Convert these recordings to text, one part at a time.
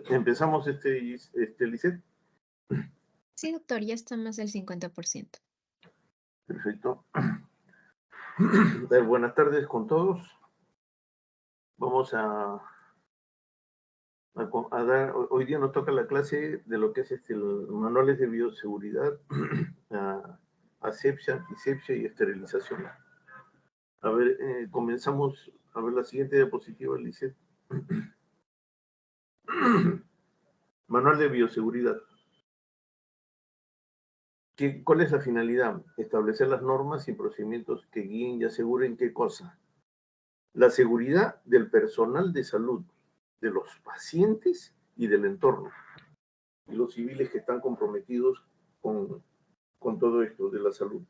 Empezamos, Lisette. Sí, doctor, ya está más del 50%. Perfecto. Buenas tardes con todos. Vamos a dar, hoy día nos toca la clase de lo que es los manuales de bioseguridad, asepsia, antisepsia y esterilización. A ver, comenzamos a ver la siguiente diapositiva, Lisette. Manual de bioseguridad. ¿Cuál es la finalidad? Establecer las normas y procedimientos que guíen y aseguren ¿qué cosa? La seguridad del personal de salud, de los pacientes y del entorno, y los civiles que están comprometidos con todo esto de la salud.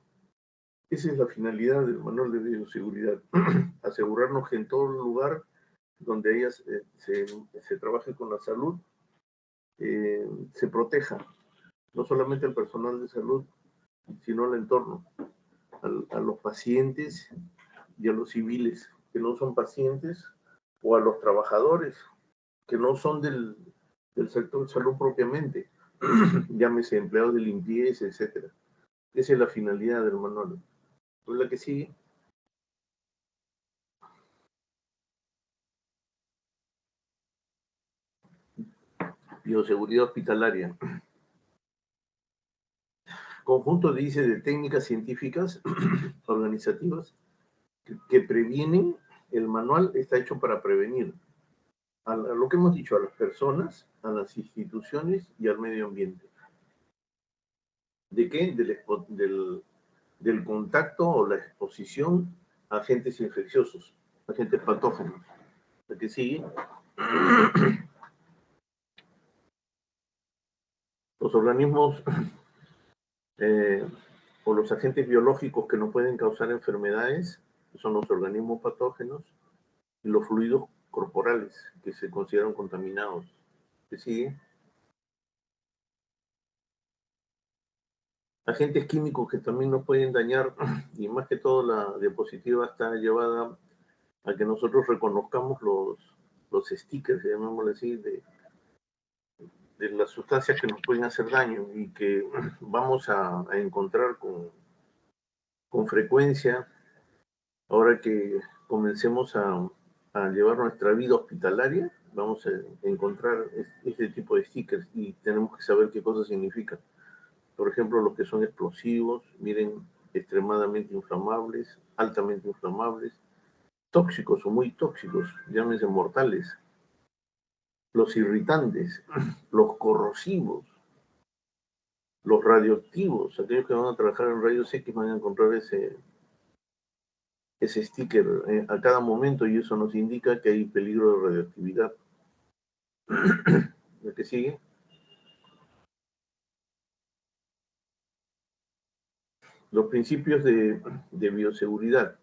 Esa es la finalidad del manual de bioseguridad, asegurarnos que en todo lugar donde ellas se trabaje con la salud, se proteja, no solamente al personal de salud, sino al entorno, a los pacientes y a los civiles que no son pacientes, o a los trabajadores que no son del sector salud propiamente, llámese empleados de limpieza, etc. Esa es la finalidad del manual. ¿Es la que sigue? Bioseguridad hospitalaria. Conjunto dice de técnicas científicas organizativas que previenen. El manual está hecho para prevenir a lo que hemos dicho, a las personas, a las instituciones y al medio ambiente. ¿De qué? Del contacto o la exposición a agentes infecciosos, agentes patógenos. ¿La que sigue? Los organismos o los agentes biológicos que no pueden causar enfermedades son los organismos patógenos y los fluidos corporales que se consideran contaminados. ¿Qué sigue? Agentes químicos que también nos pueden dañar, y más que todo la diapositiva está llevada a que nosotros reconozcamos los stickers, llamémosle así, de las sustancias que nos pueden hacer daño y que vamos a encontrar con frecuencia ahora que comencemos a llevar nuestra vida hospitalaria. Vamos a encontrar este tipo de stickers y tenemos que saber qué cosas significan. Por ejemplo, los que son explosivos, miren, extremadamente inflamables, altamente inflamables, tóxicos o muy tóxicos, llámense mortales, los irritantes, los corrosivos, los radioactivos. Aquellos que van a trabajar en rayos X van a encontrar ese sticker a cada momento, y eso nos indica que hay peligro de radioactividad. ¿La que sigue? Los principios de bioseguridad.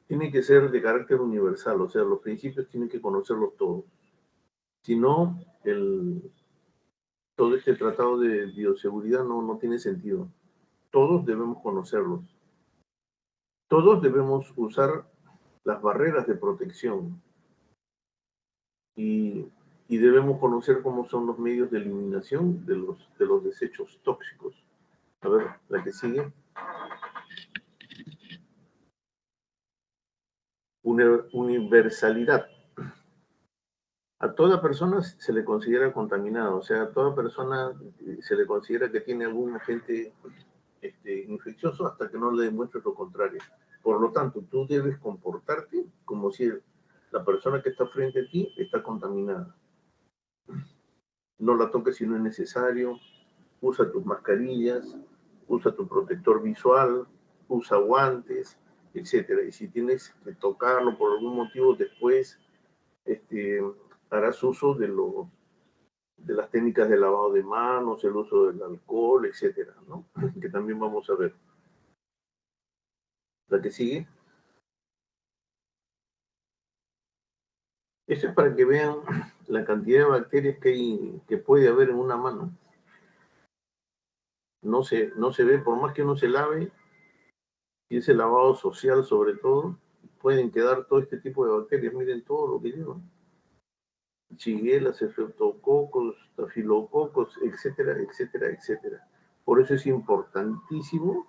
Tienen que ser de carácter universal, o sea, los principios tienen que conocerlos todos. Si no, todo este tratado de bioseguridad no tiene sentido. Todos debemos conocerlos. Todos debemos usar las barreras de protección y debemos conocer cómo son los medios de eliminación de los desechos tóxicos. A ver, la que sigue. Universalidad. A toda persona se le considera contaminada, o sea, a toda persona se le considera que tiene algún agente infeccioso hasta que no le demuestres lo contrario. Por lo tanto, tú debes comportarte como si la persona que está frente a ti está contaminada. No la toques si no es necesario, usa tus mascarillas, usa tu protector visual, usa guantes, etc. Y si tienes que tocarlo por algún motivo, después harás uso de las técnicas de lavado de manos, el uso del alcohol, etc., ¿no? Que también vamos a ver. La que sigue. Esto es para que vean la cantidad de bacterias que puede haber en una mano. No se ve, por más que uno se lave, y ese lavado social sobre todo, pueden quedar todo este tipo de bacterias. Miren todo lo que llevan. Shigella, estreptococos, estafilococos, etcétera, etcétera, etcétera. Por eso es importantísimo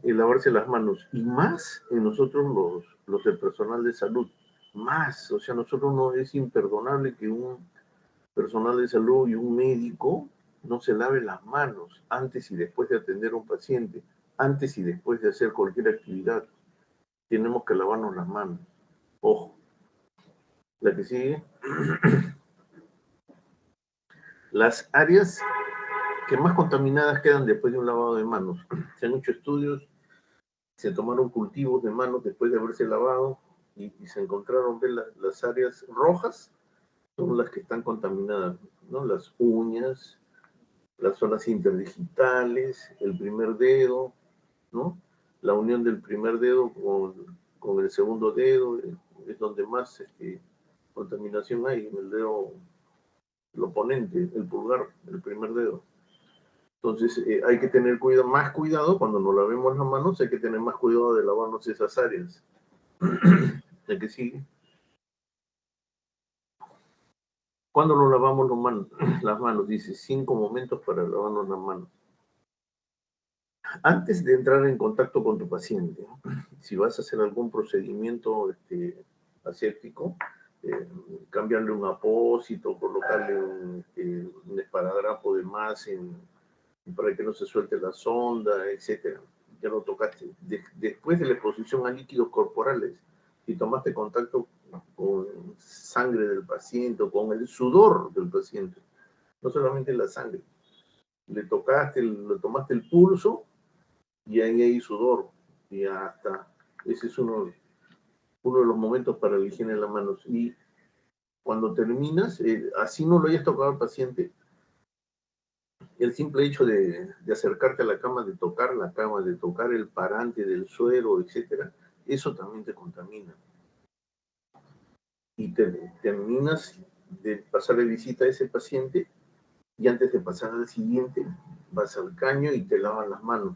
el lavarse las manos, y más en nosotros los del personal de salud, más, o sea, nosotros no es imperdonable que un personal de salud y un médico no se lave las manos antes y después de atender a un paciente, antes y después de hacer cualquier actividad. Tenemos que lavarnos las manos. Ojo. La que sigue. Las áreas que más contaminadas quedan después de un lavado de manos. Se han hecho estudios, se tomaron cultivos de manos después de haberse lavado y se encontraron que las áreas rojas son las que están contaminadas, ¿no? Las uñas, las zonas interdigitales, el primer dedo, ¿no? La unión del primer dedo con el segundo dedo es donde más contaminación hay, en el dedo, el oponente, el pulgar, el primer dedo. Entonces hay que tener más cuidado cuando nos lavemos las manos, hay que tener más cuidado de lavarnos esas áreas. ¿El que sigue? ¿Cuándo nos lavamos las manos? Dice 5 momentos para lavarnos las manos. Antes de entrar en contacto con tu paciente, si vas a hacer algún procedimiento aséptico, cambiarle un apósito, colocarle un esparadrapo de más para que no se suelte la sonda, etcétera. Ya lo tocaste. Después de la exposición a líquidos corporales, si tomaste contacto con sangre del paciente o con el sudor del paciente, no solamente la sangre, le tomaste el pulso y ahí hay sudor, y hasta ese es uno de los momentos para la higiene de las manos. Y cuando terminas, así no lo hayas tocado al paciente, el simple hecho de acercarte a la cama, de tocar la cama, de tocar el parante del suero, etcétera, eso también te contamina. Y terminas de pasarle visita a ese paciente y antes de pasar al siguiente, vas al caño y te lavan las manos.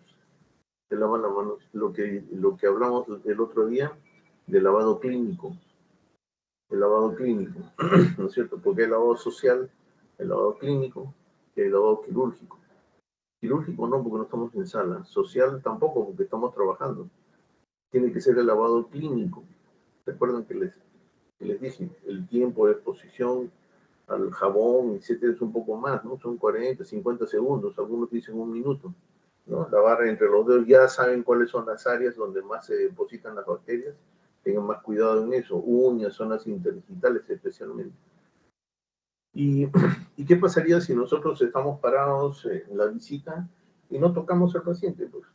Te lavan las manos. Lo que hablamos el otro día del lavado clínico. El lavado clínico, ¿no es cierto? Porque hay lavado social, el lavado clínico y el lavado quirúrgico. Quirúrgico no, porque no estamos en sala. Social tampoco, porque estamos trabajando. Tiene que ser el lavado clínico. Recuerden que les dije, el tiempo de exposición al jabón, etcétera, es un poco más, ¿no? Son 40, 50 segundos, algunos dicen 1 minuto, ¿no? La barra entre los dedos, ya saben cuáles son las áreas donde más se depositan las bacterias, tengan más cuidado en eso, uñas, zonas interdigitales especialmente. ¿Y qué pasaría si nosotros estamos parados en la visita y no tocamos al paciente? Pues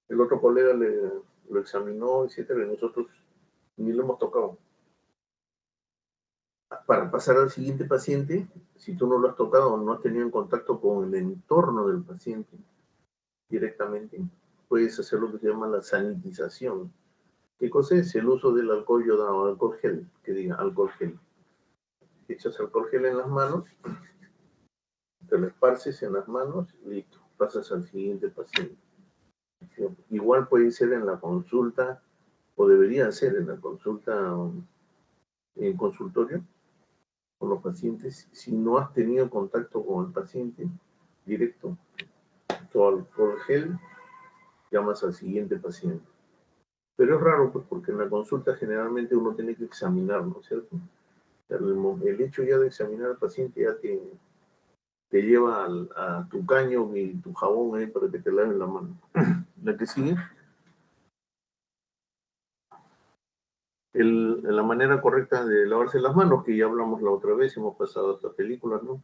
el otro colega lo examinó, etcétera, y nosotros ni lo hemos tocado. Para pasar al siguiente paciente, si tú no lo has tocado, no has tenido en contacto con el entorno del paciente directamente, puedes hacer lo que se llama la sanitización. ¿Qué cosa es? El uso del alcohol yodado, alcohol gel, que diga alcohol gel. Echas alcohol gel en las manos, te lo esparces en las manos, listo, pasas al siguiente paciente. Igual puede ser en la consulta, o debería ser en la consulta, en consultorio, con los pacientes. Si no has tenido contacto con el paciente directo, tu alcohol gel, llamas al siguiente paciente. Pero es raro, pues, porque en la consulta generalmente uno tiene que examinar, ¿no es cierto? El hecho ya de examinar al paciente ya te lleva a tu caño y tu jabón ahí para que te laven la mano. La que sigue. La manera correcta de lavarse las manos, que ya hablamos la otra vez, hemos pasado estas películas, ¿no?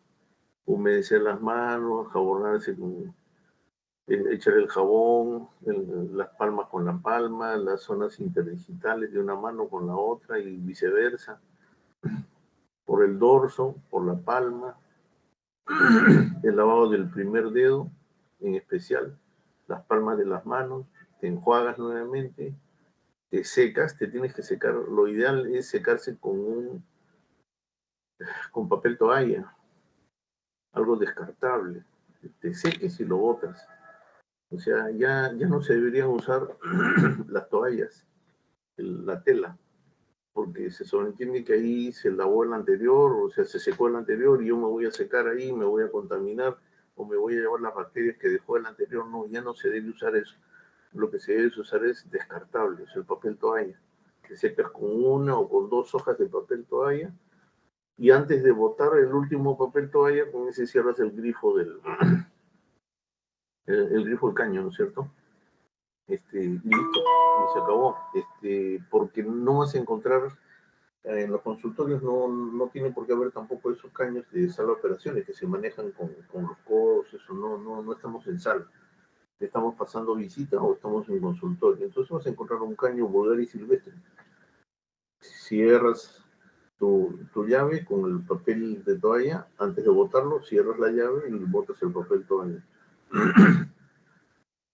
Humedecer las manos, jabonarse echar el jabón, las palmas con la palma, las zonas interdigitales de una mano con la otra y viceversa, por el dorso, por la palma, el lavado del primer dedo, en especial, las palmas de las manos, te enjuagas nuevamente, te secas, te tienes que secar, lo ideal es secarse con papel toalla, algo descartable, te seques y lo botas. O sea, ya no se deberían usar las toallas, la tela, porque se sobreentiende que ahí se lavó el anterior, o sea, se secó el anterior y yo me voy a secar ahí, me voy a contaminar o me voy a llevar las bacterias que dejó el anterior. No, ya no se debe usar eso. Lo que se debe usar es descartable, es el papel toalla. Te secas con una o con 2 hojas de papel toalla y antes de botar el último papel toalla, con ese cierras el grifo el grifo del caño, ¿no es cierto? Listo, y se acabó. Porque no vas a encontrar en los consultorios, no tiene por qué haber tampoco esos caños de sala de operaciones que se manejan con los codos, eso no estamos en sala. Estamos pasando visita o estamos en consultorio. Entonces vas a encontrar un caño vulgar y silvestre. Cierras tu llave con el papel de toalla, antes de botarlo, cierras la llave y botas el papel toalla.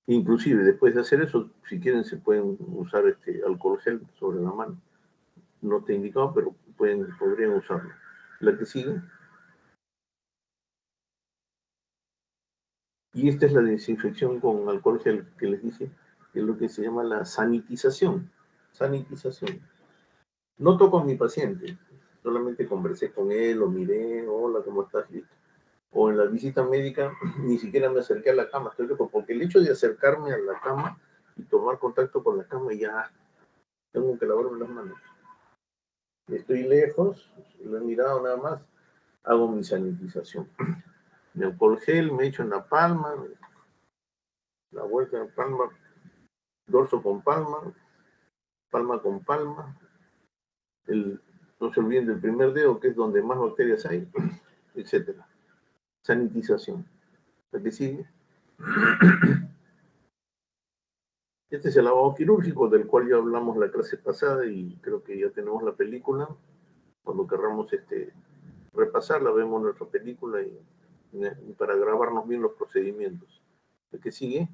Inclusive, después de hacer eso, si quieren, se pueden usar alcohol gel sobre la mano. No te he indicado, pero podrían usarlo. La que sigue. Y esta es la desinfección con alcohol gel que les dije, que es lo que se llama la sanitización. Sanitización. No toco a mi paciente, solamente conversé con él, lo miré, hola, ¿cómo estás? Listo. O en la visita médica, ni siquiera me acerqué a la cama, estoy lejos, porque el hecho de acercarme a la cama y tomar contacto con la cama, ya tengo que lavarme las manos. Estoy lejos, lo he mirado nada más, hago mi sanitización. Me alcohol gel, me echo en la palma, la vuelta en palma, dorso con palma, palma con palma, no se olviden del primer dedo, que es donde más bacterias hay, etc. Sanitización. ¿La que sigue? Este es el lavado quirúrgico, del cual ya hablamos la clase pasada y creo que ya tenemos la película. Cuando querramos repasarla, vemos nuestra película y para grabarnos bien los procedimientos. ¿La que sigue?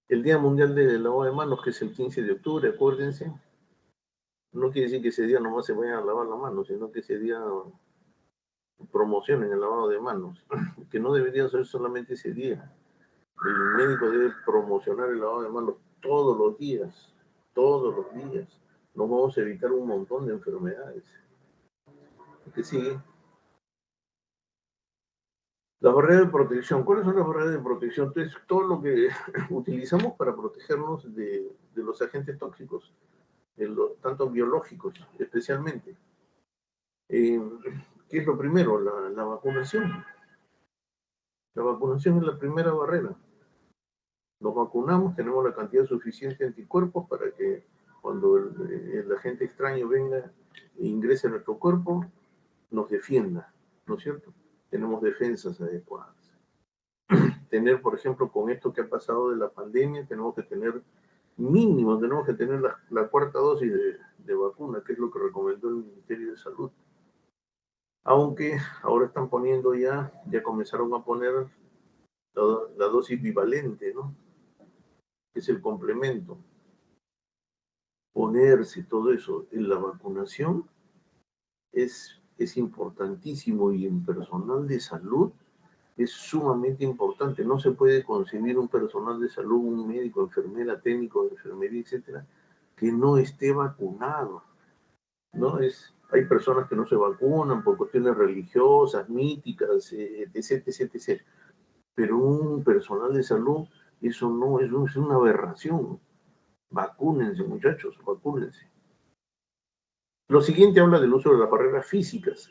El Día Mundial del Lavado de Manos, que es el 15 de octubre, acuérdense. No quiere decir que ese día nomás se vayan a lavar la mano, sino que ese día promocionen el lavado de manos, que no debería ser solamente ese día. El médico debe promocionar el lavado de manos todos los días, todos los días. Nos vamos a evitar un montón de enfermedades. ¿Qué sigue? La barrera de protección. ¿Cuáles son las barreras de protección? Entonces, todo lo que utilizamos para protegernos de los agentes tóxicos, tanto biológicos especialmente. ¿Qué es lo primero? La vacunación. La vacunación es la primera barrera. Nos vacunamos, tenemos la cantidad suficiente de anticuerpos para que cuando el agente extraño venga e ingrese a nuestro cuerpo, nos defienda, ¿no es cierto? Tenemos defensas adecuadas. Tener, por ejemplo, con esto que ha pasado de la pandemia, tenemos que tener mínimo, tenemos que tener la cuarta dosis de vacuna, que es lo que recomendó el Ministerio de Salud. Aunque ahora están poniendo ya comenzaron a poner la dosis bivalente, ¿no? Que es el complemento. Ponerse todo eso en la vacunación es importantísimo y en personal de salud es sumamente importante. No se puede concebir un personal de salud, un médico, enfermera, técnico de enfermería, etcétera, que no esté vacunado. ¿No? Hay personas que no se vacunan por cuestiones religiosas, míticas, etc, etc, etc. Pero un personal de salud, eso no es una aberración. Vacúnense, muchachos, vacúnense. Lo siguiente habla del uso de las barreras físicas,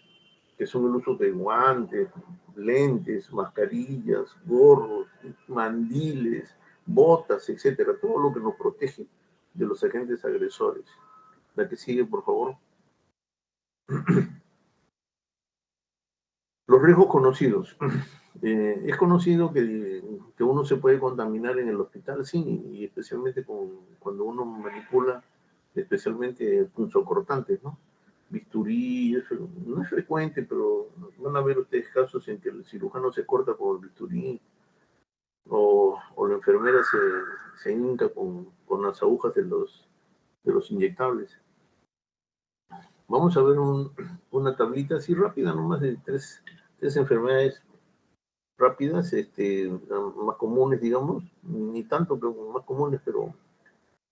que son el uso de guantes, lentes, mascarillas, gorros, mandiles, botas, etcétera, todo lo que nos protege de los agentes agresores. La que sigue, por favor. Los riesgos conocidos. Es conocido que uno se puede contaminar en el hospital, sí, y especialmente cuando uno manipula, especialmente punzocortantes, ¿no? Bisturí, eso no es frecuente, pero van a ver ustedes casos en que el cirujano se corta con el bisturí o la enfermera se hinca con las agujas de los inyectables. Vamos a ver una tablita así rápida, nomás de tres enfermedades rápidas, más comunes, digamos, ni tanto, pero más comunes, pero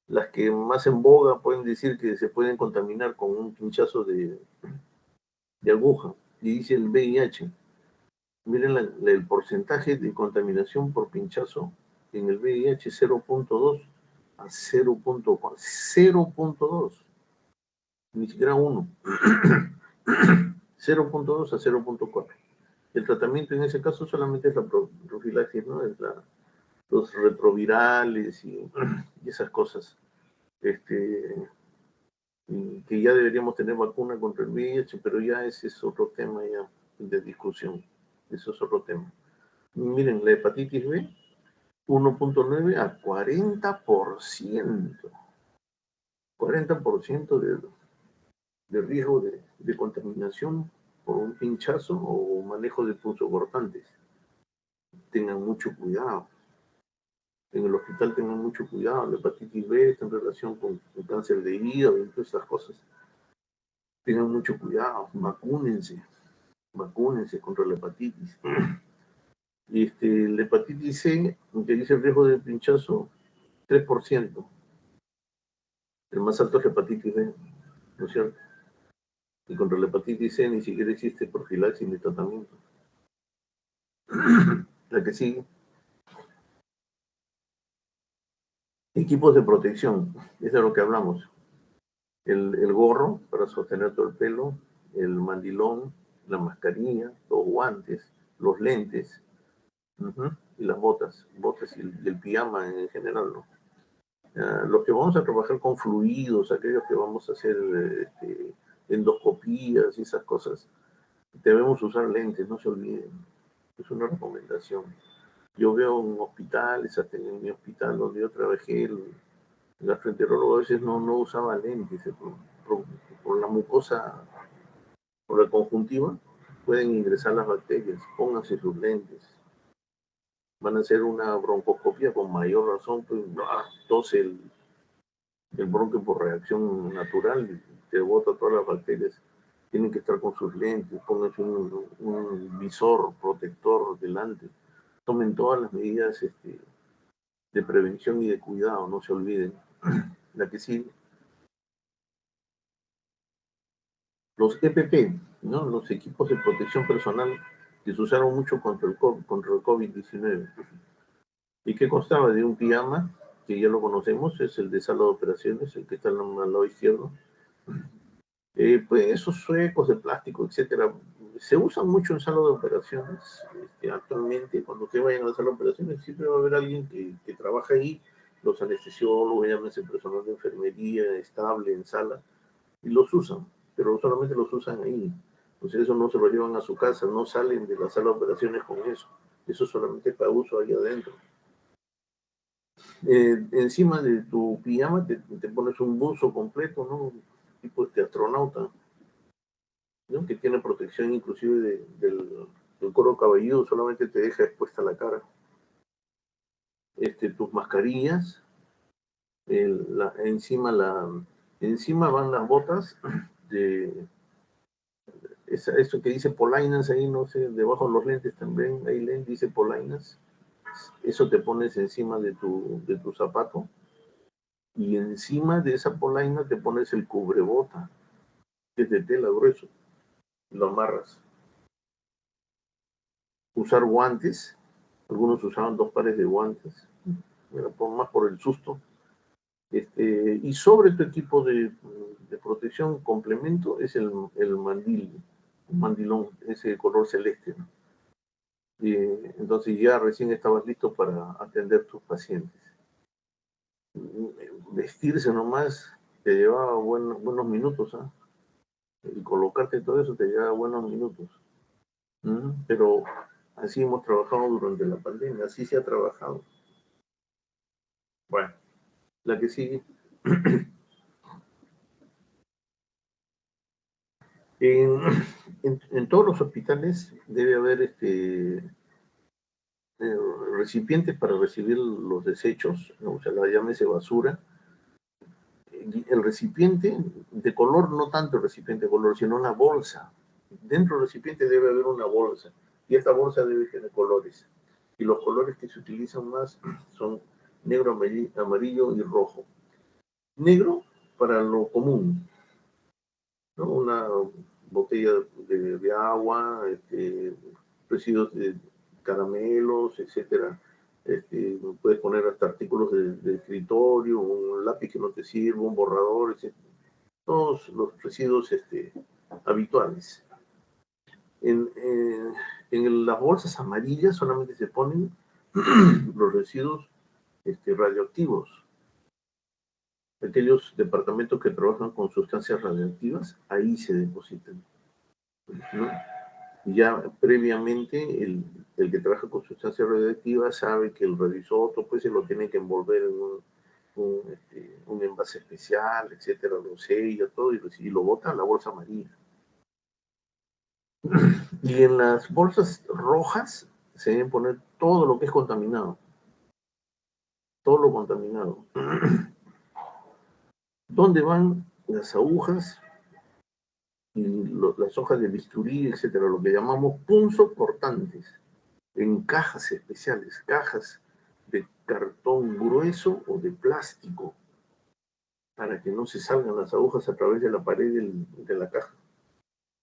las que más en boga pueden decir que se pueden contaminar con un pinchazo de aguja, y dice el VIH. Miren el porcentaje de contaminación por pinchazo en el VIH, 0.2 a 0.4, 0.2, ni siquiera 1, 0.2 a 0.4. El tratamiento en ese caso solamente es la profilaxis, ¿no? Es los retrovirales y esas cosas. Que ya deberíamos tener vacuna contra el VIH, pero ya ese es otro tema ya de discusión. Eso es otro tema. Miren, la hepatitis B, 1.9 a 40%. 40% de riesgo de contaminación por un pinchazo o manejo de punzocortantes. Tengan mucho cuidado. En el hospital tengan mucho cuidado. La hepatitis B está en relación con el cáncer de hígado y todas esas cosas. Tengan mucho cuidado. Vacúnense contra la hepatitis. La hepatitis C, que dice el riesgo de pinchazo, 3%. El más alto es la hepatitis B, ¿no es cierto? Y contra la hepatitis C ni siquiera existe profilaxis ni tratamiento. La que sigue. Equipos de protección, es de lo que hablamos. El gorro para sostener todo el pelo, el mandilón, la mascarilla, los guantes, los lentes, y las botas y el pijama en general, ¿no? Los que vamos a trabajar con fluidos, aquellos que vamos a hacer endoscopías y esas cosas, debemos usar lentes, no se olviden. Es una recomendación. Yo veo en hospitales, hasta en mi hospital donde yo trabajé, el gastroenterólogo a veces no usaba lentes por la mucosa, por la conjuntiva, pueden ingresar las bacterias. Pónganse sus lentes. Van a hacer una broncoscopia con mayor razón, pues tose el bronquio por reacción natural, te bota todas las bacterias. Tienen que estar con sus lentes, pónganse un visor protector delante. Tomen todas las medidas de prevención y de cuidado, no se olviden. La que sigue. Los EPP, ¿no? Los equipos de protección personal que se usaron mucho contra el COVID-19. ¿Y qué constaba? De un pijama, que ya lo conocemos, es el de sala de operaciones, el que está al lado izquierdo. Pues esos suecos de plástico, etcétera, se usan mucho en sala de operaciones. Actualmente, cuando ustedes vayan a la sala de operaciones, siempre va a haber alguien que trabaja ahí, los anestesiólogos, llámense personal de enfermería, estable en sala, y los usan, pero solamente los usan ahí. Entonces eso no se lo llevan a su casa, no salen de la sala de operaciones con eso. Eso solamente para uso ahí adentro. Encima de tu pijama te pones un buzo completo, ¿no? Tipo de astronauta, ¿no? Que tiene protección inclusive del cuero cabelludo, solamente te deja expuesta la cara. Tus mascarillas, encima van las botas de eso que dice polainas ahí, no sé, debajo de los lentes también, ahí dice polainas. Eso te pones encima de tu zapato, y encima de esa polaina te pones el cubrebota, que es de tela grueso, lo amarras. Usar guantes, algunos usaban 2 pares de guantes, más por el susto. Y sobre tu equipo de protección, complemento, es el mandilón, ese color celeste, ¿no? Entonces ya recién estabas listo para atender tus pacientes. Vestirse nomás te llevaba buenos minutos, ¿eh? Y colocarte todo eso te llevaba buenos minutos. Pero así hemos trabajado durante la pandemia, así se ha trabajado. Bueno, la que sigue. En todos los hospitales debe haber recipientes para recibir los desechos, ¿no? O sea, llámese basura. El recipiente de color, no tanto el recipiente de color, sino la bolsa. Dentro del recipiente debe haber una bolsa. Y esta bolsa debe tener colores. Y los colores que se utilizan más son negro, amarillo y rojo. Negro para lo común, ¿no? Una botella de agua, residuos de caramelos, etcétera. Puedes poner hasta artículos de escritorio, un lápiz que no te sirva, un borrador, etcétera. Todos los residuos habituales. En las bolsas amarillas solamente se ponen los residuos radioactivos. Aquellos departamentos que trabajan con sustancias radioactivas, ahí se depositan, ¿no? Ya previamente el que trabaja con sustancias radioactivas sabe que el radioisótopo pues se lo tiene que envolver en un envase especial, etcétera, lo sella, todo, y lo bota a la bolsa amarilla. Y en las bolsas rojas se deben poner todo lo que es contaminado. Todo lo contaminado. ¿Dónde van las agujas y las hojas de bisturí, etcétera? Lo que llamamos punzocortantes, en cajas especiales, cajas de cartón grueso o de plástico, para que no se salgan las agujas a través de la pared de la caja.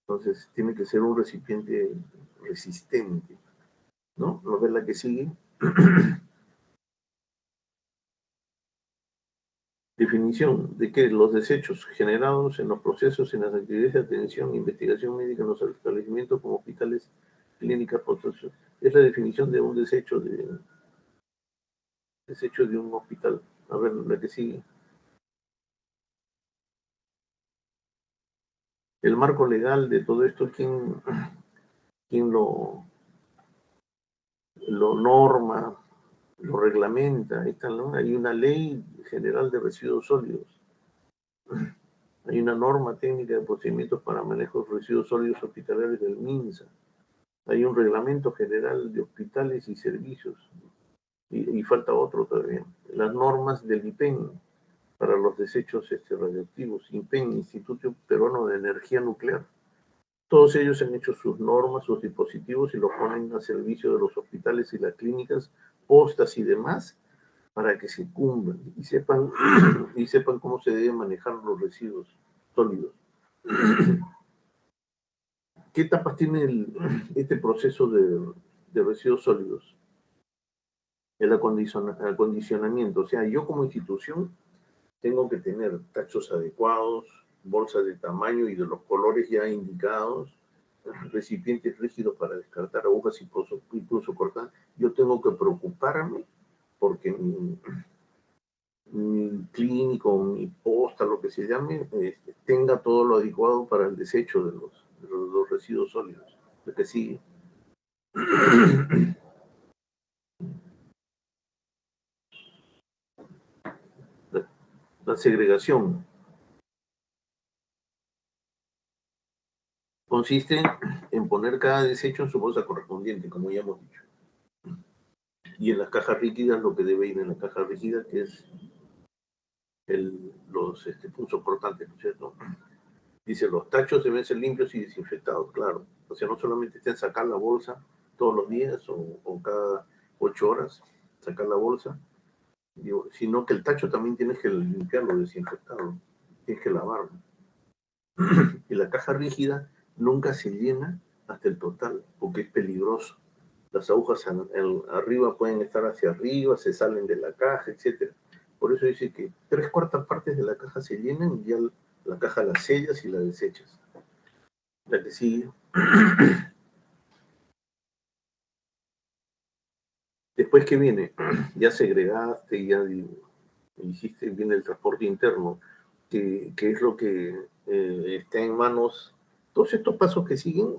Entonces, tiene que ser un recipiente resistente, ¿no? ¿No ves la que sigue? Definición de que los desechos generados en los procesos, en las actividades de atención e investigación médica en los establecimientos como hospitales, clínicas, es la definición de un desecho de un hospital. A ver, la que sigue. El marco legal de todo esto, ¿quién lo norma, lo reglamenta? Ahí está, ¿no? Hay una ley general de residuos sólidos. Hay una norma técnica de procedimientos para manejo de residuos sólidos hospitalarios del MINSA. Hay un reglamento general de hospitales y servicios. Y falta otro todavía. Las normas del IPEN para los desechos radioactivos. IPEN, Instituto Peruano de Energía Nuclear. Todos ellos han hecho sus normas, sus dispositivos y los ponen a servicio de los hospitales y las clínicas, postas y demás, para que se cumplan y sepan cómo se deben manejar los residuos sólidos. ¿Qué etapas tiene este proceso de residuos sólidos? El acondicionamiento. O sea, yo como institución tengo que tener tachos adecuados, bolsas de tamaño y de los colores ya indicados, recipientes rígidos para descartar agujas y punzocortantes. Yo tengo que preocuparme porque mi clínico, mi posta, lo que se llame, tenga todo lo adecuado para el desecho de los residuos sólidos. Lo que sigue. La segregación consiste en poner cada desecho en su bolsa correspondiente, como ya hemos dicho. Y en las cajas rígidas, lo que debe ir en la caja rígida, que es los punzocortantes, ¿no es cierto? Dice, los tachos deben ser limpios y desinfectados, claro. O sea, no solamente estén sacar la bolsa todos los días o cada 8 horas, sacar la bolsa, sino que el tacho también tienes que limpiarlo, desinfectarlo, tienes que lavarlo. Y la caja rígida nunca se llena hasta el total, porque es peligroso. Las agujas arriba pueden estar hacia arriba, se salen de la caja, etc. Por eso dice que 3/4 partes de la caja se llenan y ya la caja la sellas y la desechas. La que sigue. Después que viene, ya segregaste, ya hiciste bien el transporte interno, que es lo que está en manos. Todos estos pasos que siguen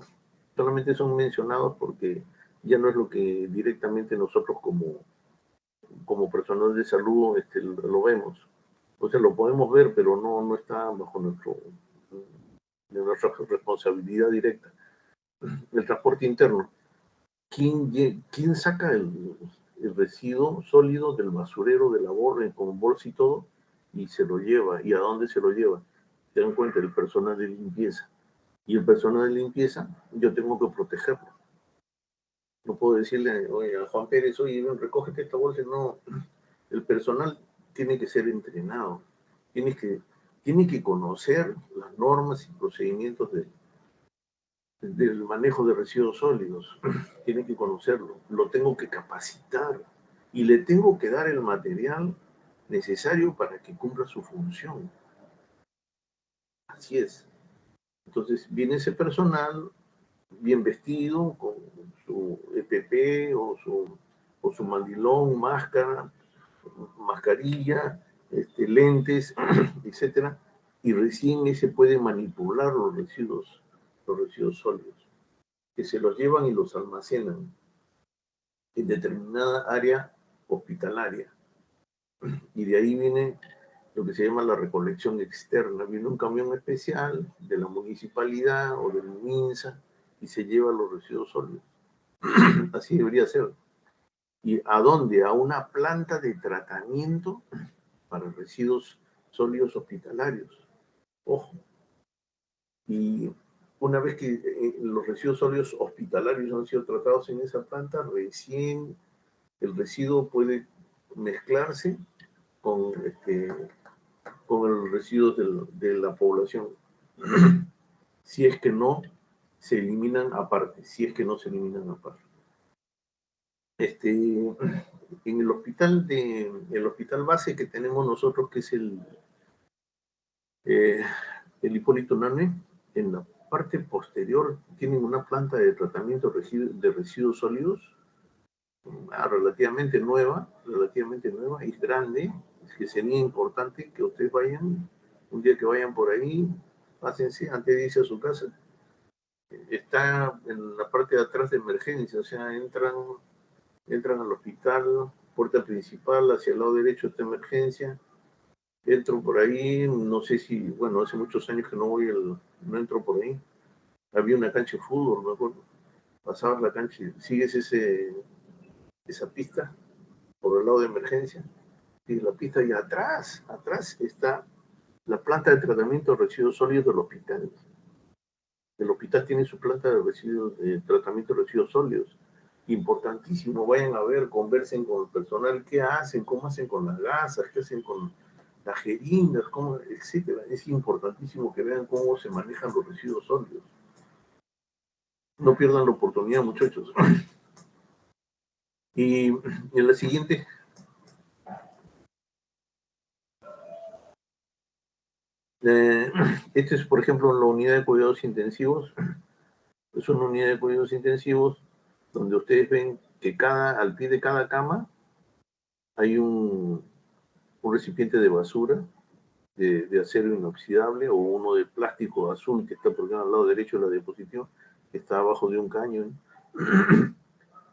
solamente son mencionados porque ya no es lo que directamente nosotros como personal de salud lo vemos. O sea, lo podemos ver, pero no está bajo nuestra responsabilidad directa. El transporte interno. ¿Quién saca el residuo sólido del basurero, de la borra, con bolsa y todo, y se lo lleva? ¿Y a dónde se lo lleva? Se dan cuenta, el personal de limpieza. Y el personal de limpieza, yo tengo que protegerlo. No puedo decirle, oye, a Juan Pérez, oye, ven, recógete esta bolsa. No, el personal tiene que ser entrenado, tiene que conocer las normas y procedimientos del manejo de residuos sólidos, tiene que conocerlo, lo tengo que capacitar y le tengo que dar el material necesario para que cumpla su función. Así es. Entonces viene ese personal bien vestido, con su EPP o su mandilón, máscara, mascarilla, lentes, etcétera, y recién se puede manipular los residuos sólidos, que se los llevan y los almacenan en determinada área hospitalaria. Y de ahí viene lo que se llama la recolección externa. Viene un camión especial de la municipalidad o del MINSA y se lleva los residuos sólidos. Así debería ser. ¿Y a dónde? A una planta de tratamiento para residuos sólidos hospitalarios. Ojo. Y una vez que los residuos sólidos hospitalarios han sido tratados en esa planta, recién el residuo puede mezclarse con, con el residuo de la población. Si es que no se eliminan aparte, si es que no se eliminan aparte. En el hospital base que tenemos nosotros, que es el Hipólito Unanue, en la parte posterior tienen una planta de tratamiento de residuos sólidos relativamente nueva y grande, que sería importante que ustedes vayan, un día que vayan por ahí, pásense antes de irse a su casa. Está en la parte de atrás de emergencia, o sea, entran al hospital, puerta principal, hacia el lado derecho está emergencia, entro por ahí, no sé si, bueno, hace muchos años que no no entro por ahí. Había una cancha de fútbol, me acuerdo. Pasabas la cancha, sigues esa pista por el lado de emergencia, y la pista y atrás está la planta de tratamiento de residuos sólidos del hospital. El hospital tiene su planta de tratamiento de residuos sólidos. Importantísimo, vayan a ver, conversen con el personal, qué hacen, cómo hacen con las gasas, qué hacen con las jeringas, etcétera. Es importantísimo que vean cómo se manejan los residuos sólidos. No pierdan la oportunidad, muchachos. Y en la siguiente, este es, por ejemplo, la unidad de cuidados intensivos. Es una unidad de cuidados intensivos donde ustedes ven que al pie de cada cama hay un recipiente de basura de acero inoxidable o uno de plástico azul que está por acá al lado derecho de la diapositiva, que está abajo de un cañón.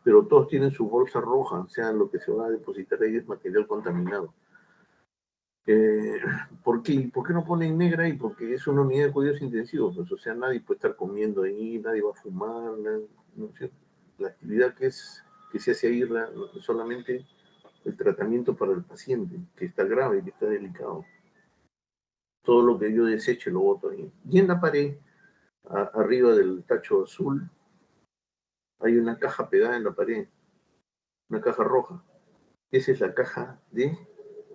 Pero todos tienen su bolsa roja, o sea, lo que se va a depositar ahí es material contaminado. ¿Por qué no ponen negra ahí? Porque es una unidad de cuidados intensivos, pues, o sea, nadie puede estar comiendo ahí, nadie va a fumar, no sé, la actividad que se hace ahí solamente el tratamiento para el paciente, que está grave, que está delicado. Todo lo que yo deseche lo boto ahí. Y en la pared, arriba del tacho azul, hay una caja pegada en la pared, una caja roja. Esa es la caja de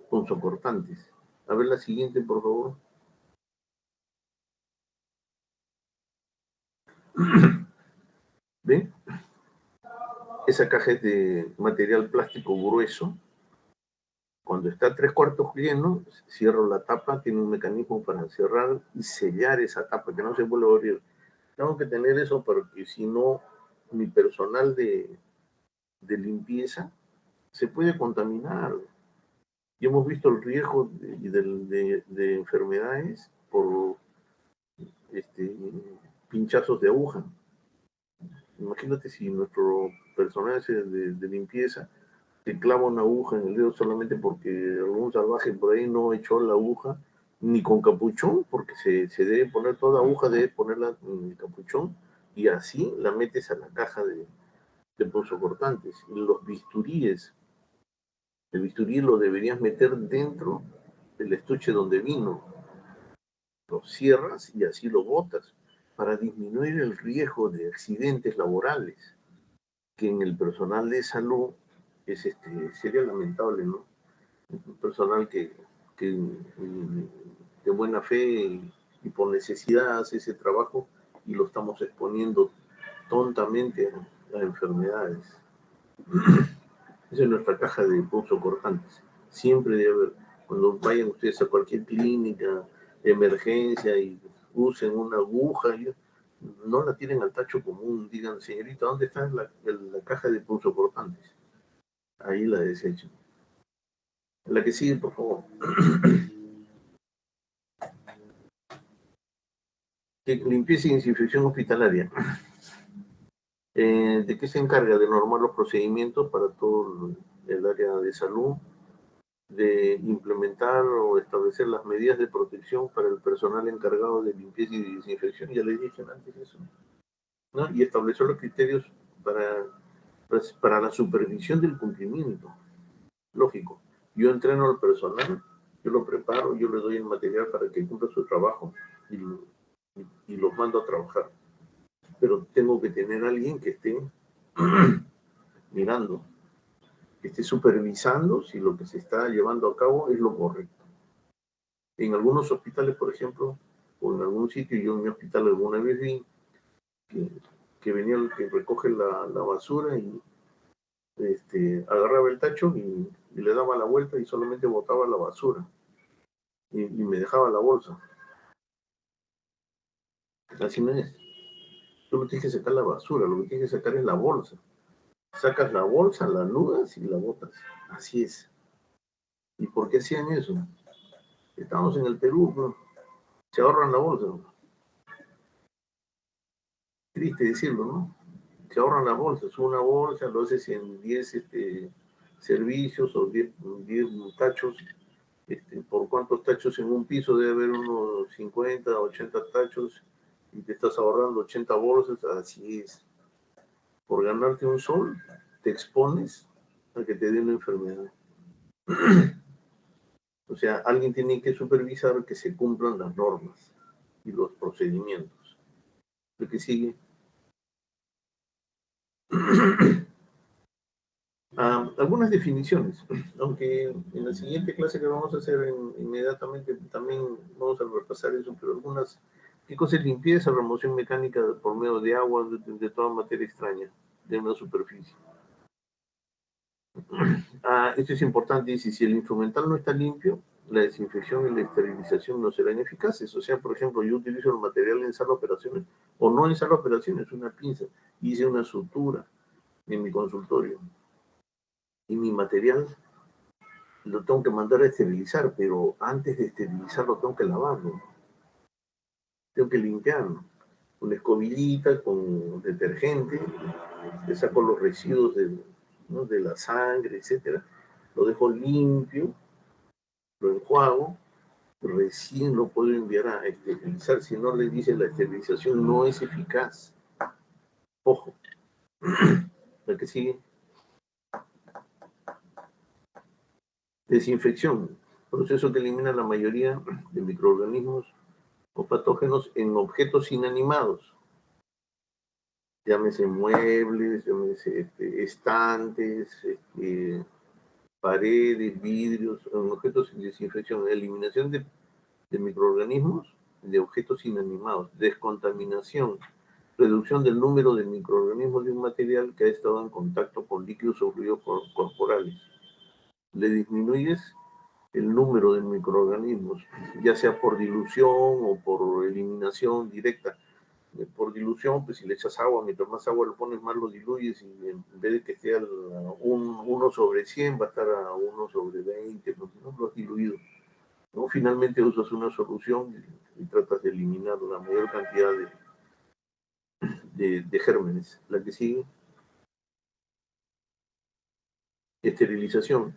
punzocortantes. A ver la siguiente, por favor. ¿Ven? Esa caja es de material plástico grueso. Cuando está 3/4 lleno, cierro la tapa, tiene un mecanismo para cerrar y sellar esa tapa, que no se vuelva a abrir. Tengo que tener eso porque si no, mi personal de limpieza se puede contaminar. Y hemos visto el riesgo de enfermedades por pinchazos de aguja. Imagínate si nuestro personal de limpieza te clava una aguja en el dedo solamente porque algún salvaje por ahí no echó la aguja, ni con capuchón, porque se debe poner toda aguja, debe ponerla en el capuchón, y así la metes a la caja de punzocortantes. Y los bisturíes, el bisturí lo deberías meter dentro del estuche donde vino, lo cierras y así lo botas, para disminuir el riesgo de accidentes laborales. que en el personal de salud sería lamentable, ¿no? Un personal que de buena fe y por necesidad hace ese trabajo y lo estamos exponiendo tontamente a enfermedades. Esa es nuestra caja de punzocortantes. Siempre debe haber, cuando vayan ustedes a cualquier clínica de emergencia y usen una aguja, no la tiren al tacho común, digan, señorita, ¿dónde está la caja de punzocortantes? Ahí la desechen. La que sigue, por favor. Limpieza y desinfección hospitalaria. ¿De qué se encarga? De normar los procedimientos para todo el área de salud, de implementar o establecer las medidas de protección para el personal encargado de limpieza y desinfección, ya les dije antes eso, ¿no? Y establecer los criterios para la supervisión del cumplimiento. Lógico, yo entreno al personal, yo lo preparo, yo le doy el material para que cumpla su trabajo y los mando a trabajar. Pero tengo que tener a alguien que esté mirando, que esté supervisando si lo que se está llevando a cabo es lo correcto. En algunos hospitales, por ejemplo, o en algún sitio, yo en mi hospital alguna vez vi que venía el que recoge la basura y agarraba el tacho y le daba la vuelta y solamente botaba la basura y me dejaba la bolsa. Así no es. Tú no tienes que sacar la basura, lo que tienes que sacar es la bolsa. Sacas la bolsa, la nudas y la botas. Así es. ¿Y por qué hacían eso? Estamos en el Perú, ¿no? Se ahorran la bolsa. Triste decirlo, ¿no? Se ahorran la bolsa. Es una bolsa, lo haces en 10 servicios o 10 tachos. ¿Por cuántos tachos en un piso? Debe haber unos 50, 80 tachos y te estás ahorrando 80 bolsas. Así es. Por ganarte un sol, te expones a que te dé una enfermedad. O sea, alguien tiene que supervisar que se cumplan las normas y los procedimientos. Lo que sigue. Algunas definiciones, aunque en la siguiente clase que vamos a hacer inmediatamente también vamos a repasar eso, pero algunas. ¿Qué cosa es limpieza? Remoción mecánica por medio de agua de toda materia extraña de una superficie. Esto es importante, dice, si el instrumental no está limpio, la desinfección y la esterilización no serán eficaces. O sea, por ejemplo, yo utilizo el material en sala de operaciones o no en sala de operaciones, una pinza, hice una sutura en mi consultorio y mi material lo tengo que mandar a esterilizar, pero antes de esterilizarlo tengo que lavarlo, tengo que limpiarlo. Una escobillita con detergente, le saco los residuos ¿no? de la sangre, etcétera, lo dejo limpio, lo enjuago, recién lo puedo enviar a esterilizar. Si no, le dice la esterilización no es eficaz. Ojo. La que sigue. Desinfección. Proceso que elimina la mayoría de microorganismos o patógenos en objetos inanimados. Llámese muebles, llámese estantes, paredes, vidrios, en objetos de desinfección. Eliminación de microorganismos de objetos inanimados. Descontaminación. Reducción del número de microorganismos de un material que ha estado en contacto con líquidos o fluidos corporales. Le disminuyes el número de microorganismos, ya sea por dilución o por eliminación directa. Por dilución, pues si le echas agua, mientras más agua le pones, más lo diluyes y en vez de que esté a 1/100, va a estar a 1/20, no lo has diluido. ¿No? Finalmente usas una solución y tratas de eliminar la mayor cantidad de gérmenes. La que sigue. Esterilización.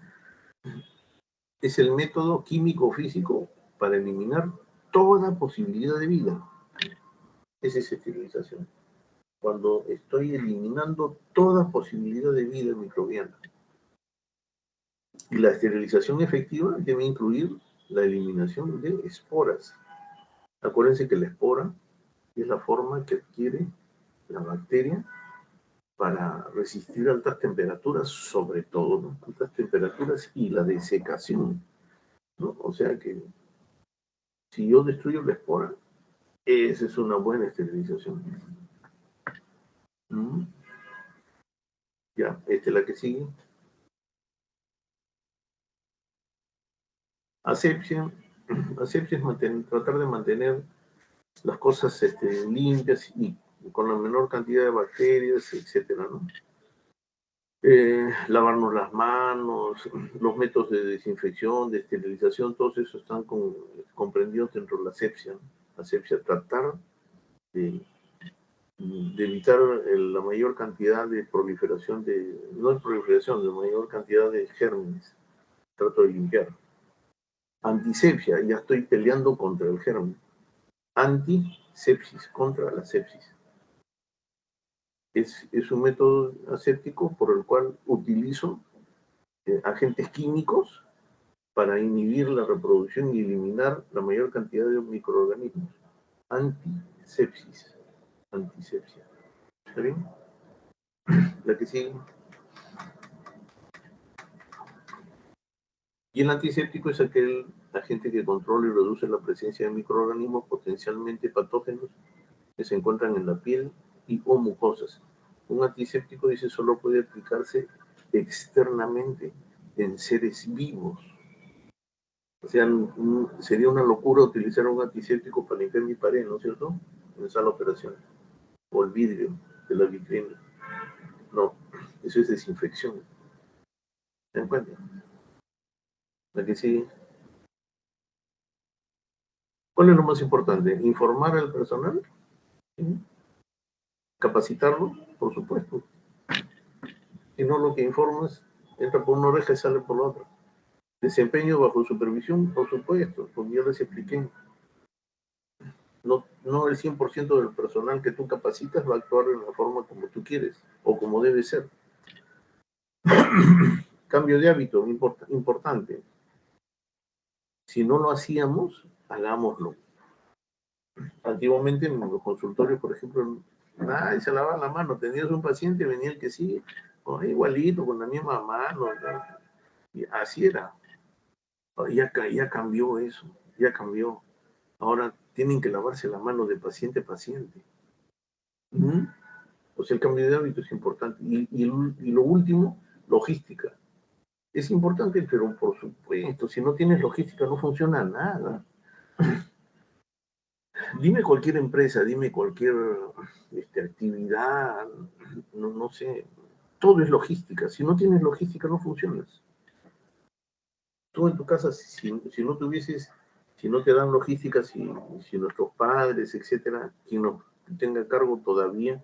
Es el método químico-físico para eliminar toda posibilidad de vida. Esa es esterilización. Cuando estoy eliminando toda posibilidad de vida microbiana. Y la esterilización efectiva debe incluir la eliminación de esporas. Acuérdense que la espora es la forma que adquiere la bacteria para resistir altas temperaturas, sobre todo, ¿no? Altas temperaturas y la desecación, ¿no? O sea que si yo destruyo la espora, esa es una buena esterilización. ¿Mm? Ya, esta es la que sigue. Asepsia. Asepsia es tratar de mantener las cosas limpias y con la menor cantidad de bacterias, etcétera, ¿no? Lavarnos las manos, los métodos de desinfección, de esterilización, todos esos están comprendidos dentro de la asepsia, ¿no? Asepsia, tratar de, de evitar la mayor cantidad de proliferación no de proliferación, de mayor cantidad de gérmenes. Trato de limpiar. Antisepsia, ya estoy peleando contra el germen. Antisepsis, contra la sepsis. Es un método aséptico por el cual utilizo agentes químicos para inhibir la reproducción y eliminar la mayor cantidad de microorganismos. Antisepsis. Antisepsia. ¿Está bien? La que sigue. Y el antiséptico es aquel agente que controla y reduce la presencia de microorganismos potencialmente patógenos que se encuentran en la piel y o mucosas. Un antiséptico, dice, solo puede aplicarse externamente en seres vivos. O sea, sería una locura utilizar un antiséptico para limpiar mi pared, ¿no es cierto? En sala de operaciones. O el vidrio de la vitrina. No, eso es desinfección. ¿Se dan cuenta? La que sigue. ¿Cuál es lo más importante? ¿Informar al personal? ¿Sí? ¿Capacitarlo? Por supuesto. Si no, lo que informas entra por una oreja y sale por la otra. Desempeño bajo supervisión, por supuesto, porque yo les expliqué. No el 100% del personal que tú capacitas va a actuar de la forma como tú quieres o como debe ser. Cambio de hábito, importante. Si no lo hacíamos, hagámoslo. Antiguamente en los consultorios, por ejemplo, nadie se lavaba la mano. Tenías un paciente, venía el que sigue, igualito, con la misma mano. Y así era. Ya cambió eso, ya cambió. Ahora tienen que lavarse la mano de paciente a paciente. ¿Mm? O sea, el cambio de hábito es importante. Y lo último, logística. Es importante, pero por supuesto, si no tienes logística no funciona nada. Dime cualquier empresa, dime cualquier actividad, no sé, todo es logística. Si no tienes logística no funcionas. Tú en tu casa, si no tuvieses, si no te dan logística, si nuestros padres, etcétera, quien nos tenga cargo todavía,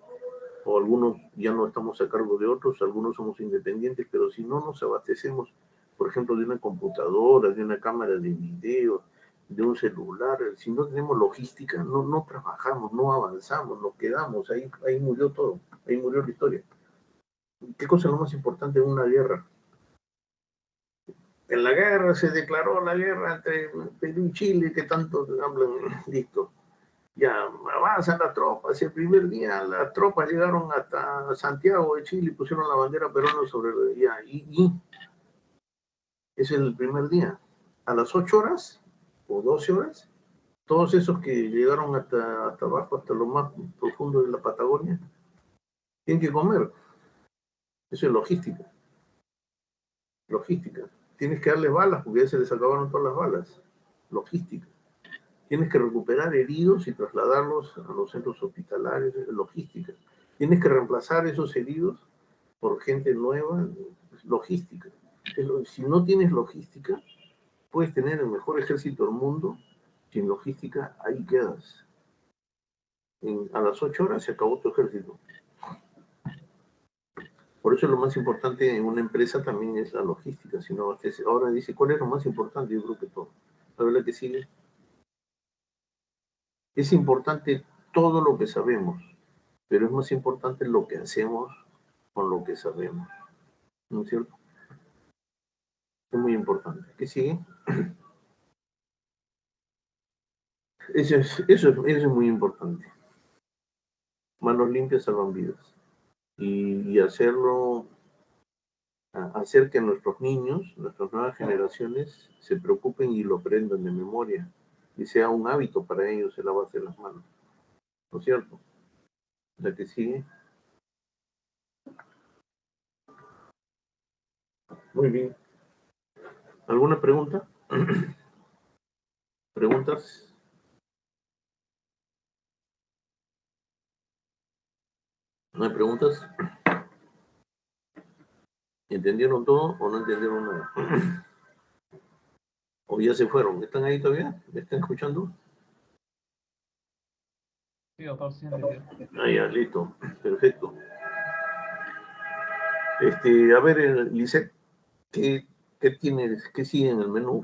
o algunos ya no estamos a cargo de otros, algunos somos independientes, pero si no nos abastecemos, por ejemplo, de una computadora, de una cámara de video, de un celular, si no tenemos logística, no trabajamos, no avanzamos, nos quedamos, ahí murió todo, ahí murió la historia. ¿Qué cosa es lo más importante en una guerra? En la guerra se declaró la guerra entre Perú y Chile, que tanto hablan, listo. Ya avanzan las tropas. El primer día las tropas llegaron hasta Santiago de Chile y pusieron la bandera peruana sobre ya. Ese es el primer día. A las 8 horas o 12 horas, todos esos que llegaron hasta abajo, hasta lo más profundo de la Patagonia, tienen que comer. Eso es logística. Logística. Tienes que darle balas porque ya se les acabaron todas las balas. Logística. Tienes que recuperar heridos y trasladarlos a los centros hospitalarios, logística. Tienes que reemplazar esos heridos por gente nueva, logística. Si no tienes logística, puedes tener el mejor ejército del mundo, sin logística, ahí quedas. A las 8 horas se acabó tu ejército. Por eso lo más importante en una empresa también es la logística. Si no abastece. Ahora dice, ¿cuál es lo más importante? Yo creo que todo. A ver la que sigue. Es importante todo lo que sabemos, pero es más importante lo que hacemos con lo que sabemos. ¿No es cierto? Es muy importante. ¿Qué sigue? Eso es muy importante. Manos limpias salvan vidas. y hacerlo, hacer que nuestros niños, nuestras nuevas generaciones, se preocupen y lo aprendan de memoria y sea un hábito para ellos el lavarse las manos, ¿no es cierto? La que sigue. Muy bien. ¿Alguna pregunta? ¿Preguntas? ¿No hay preguntas? ¿Entendieron todo o no entendieron nada? ¿O ya se fueron? ¿Están ahí todavía? ¿Me están escuchando? Sí, doctor, sí entendió. Ah, ya, listo. Perfecto. A ver, Lisette, ¿qué tienes? ¿Qué sigue en el menú?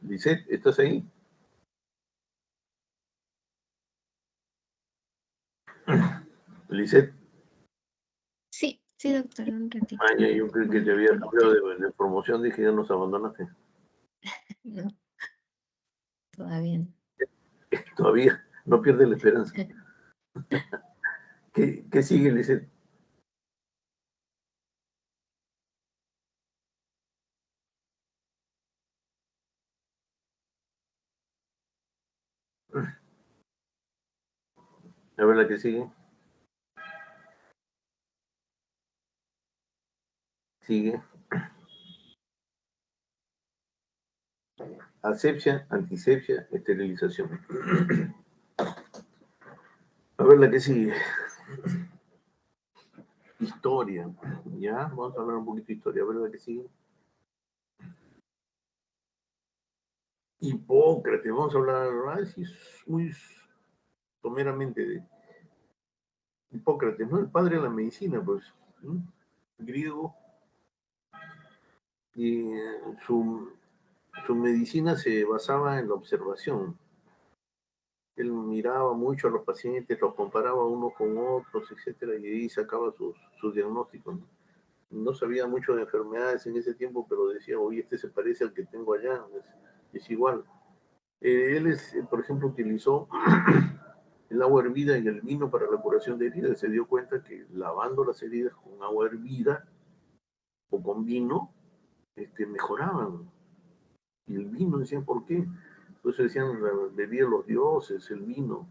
Lisette, ¿estás ahí? Lisette. Sí, sí, doctor, un ratito. Ah, ya, yo creí que te había cambiado de promoción, dije, ya nos abandonaste. No, todavía no. Todavía, no pierdes la esperanza. ¿Qué sigue, Lisette? A ver la que sigue. Sigue. Asepsia, antisepsia, esterilización. A ver la que sigue. Historia. Ya, vamos a hablar un poquito de historia. A ver la que sigue. Hipócrates, vamos a hablar así muy someramente de Hipócrates, ¿no? El padre de la medicina, pues, ¿no? Griego, y su medicina se basaba en la observación. Él miraba mucho a los pacientes, los comparaba unos con otros, etcétera, y ahí sacaba sus diagnósticos, ¿no? No sabía mucho de enfermedades en ese tiempo, pero decía, oye, este se parece al que tengo allá, es igual. Él, por ejemplo, utilizó el agua hervida y el vino para la curación de heridas. Se dio cuenta que lavando las heridas con agua hervida o con vino, mejoraban. Y el vino, decían, ¿por qué? Entonces decían, bebían los dioses, el vino.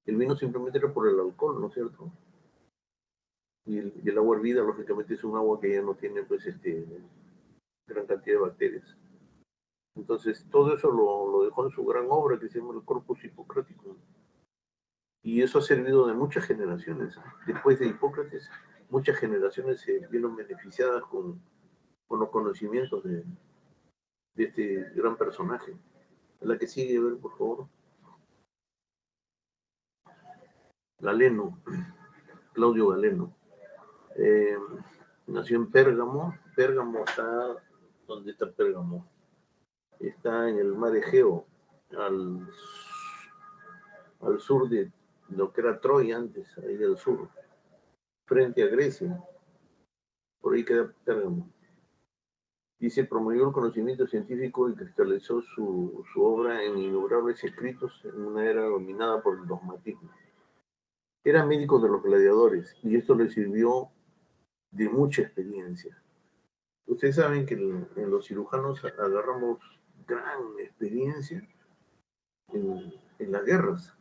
El vino simplemente era por el alcohol, ¿no es cierto? Y el agua hervida, lógicamente, es un agua que ya no tiene, pues, gran cantidad de bacterias. Entonces, todo eso lo dejó en su gran obra que se llama el Corpus Hippocraticum. Y eso ha servido de muchas generaciones. Después de Hipócrates, muchas generaciones se vieron beneficiadas con los conocimientos de este gran personaje. La que sigue, a ver, por favor. Galeno, Claudio Galeno. Nació en Pérgamo. Pérgamo está, ¿dónde está Pérgamo? Está en el mar Egeo, al sur de lo que era Troya antes, ahí al sur, frente a Grecia. Por ahí queda Pérgamo. Dice, promovió el conocimiento científico y cristalizó su obra en innumerables escritos en una era dominada por el dogmatismo. Era médico de los gladiadores y esto le sirvió de mucha experiencia. Ustedes saben que en los cirujanos agarramos gran experiencia en las guerras,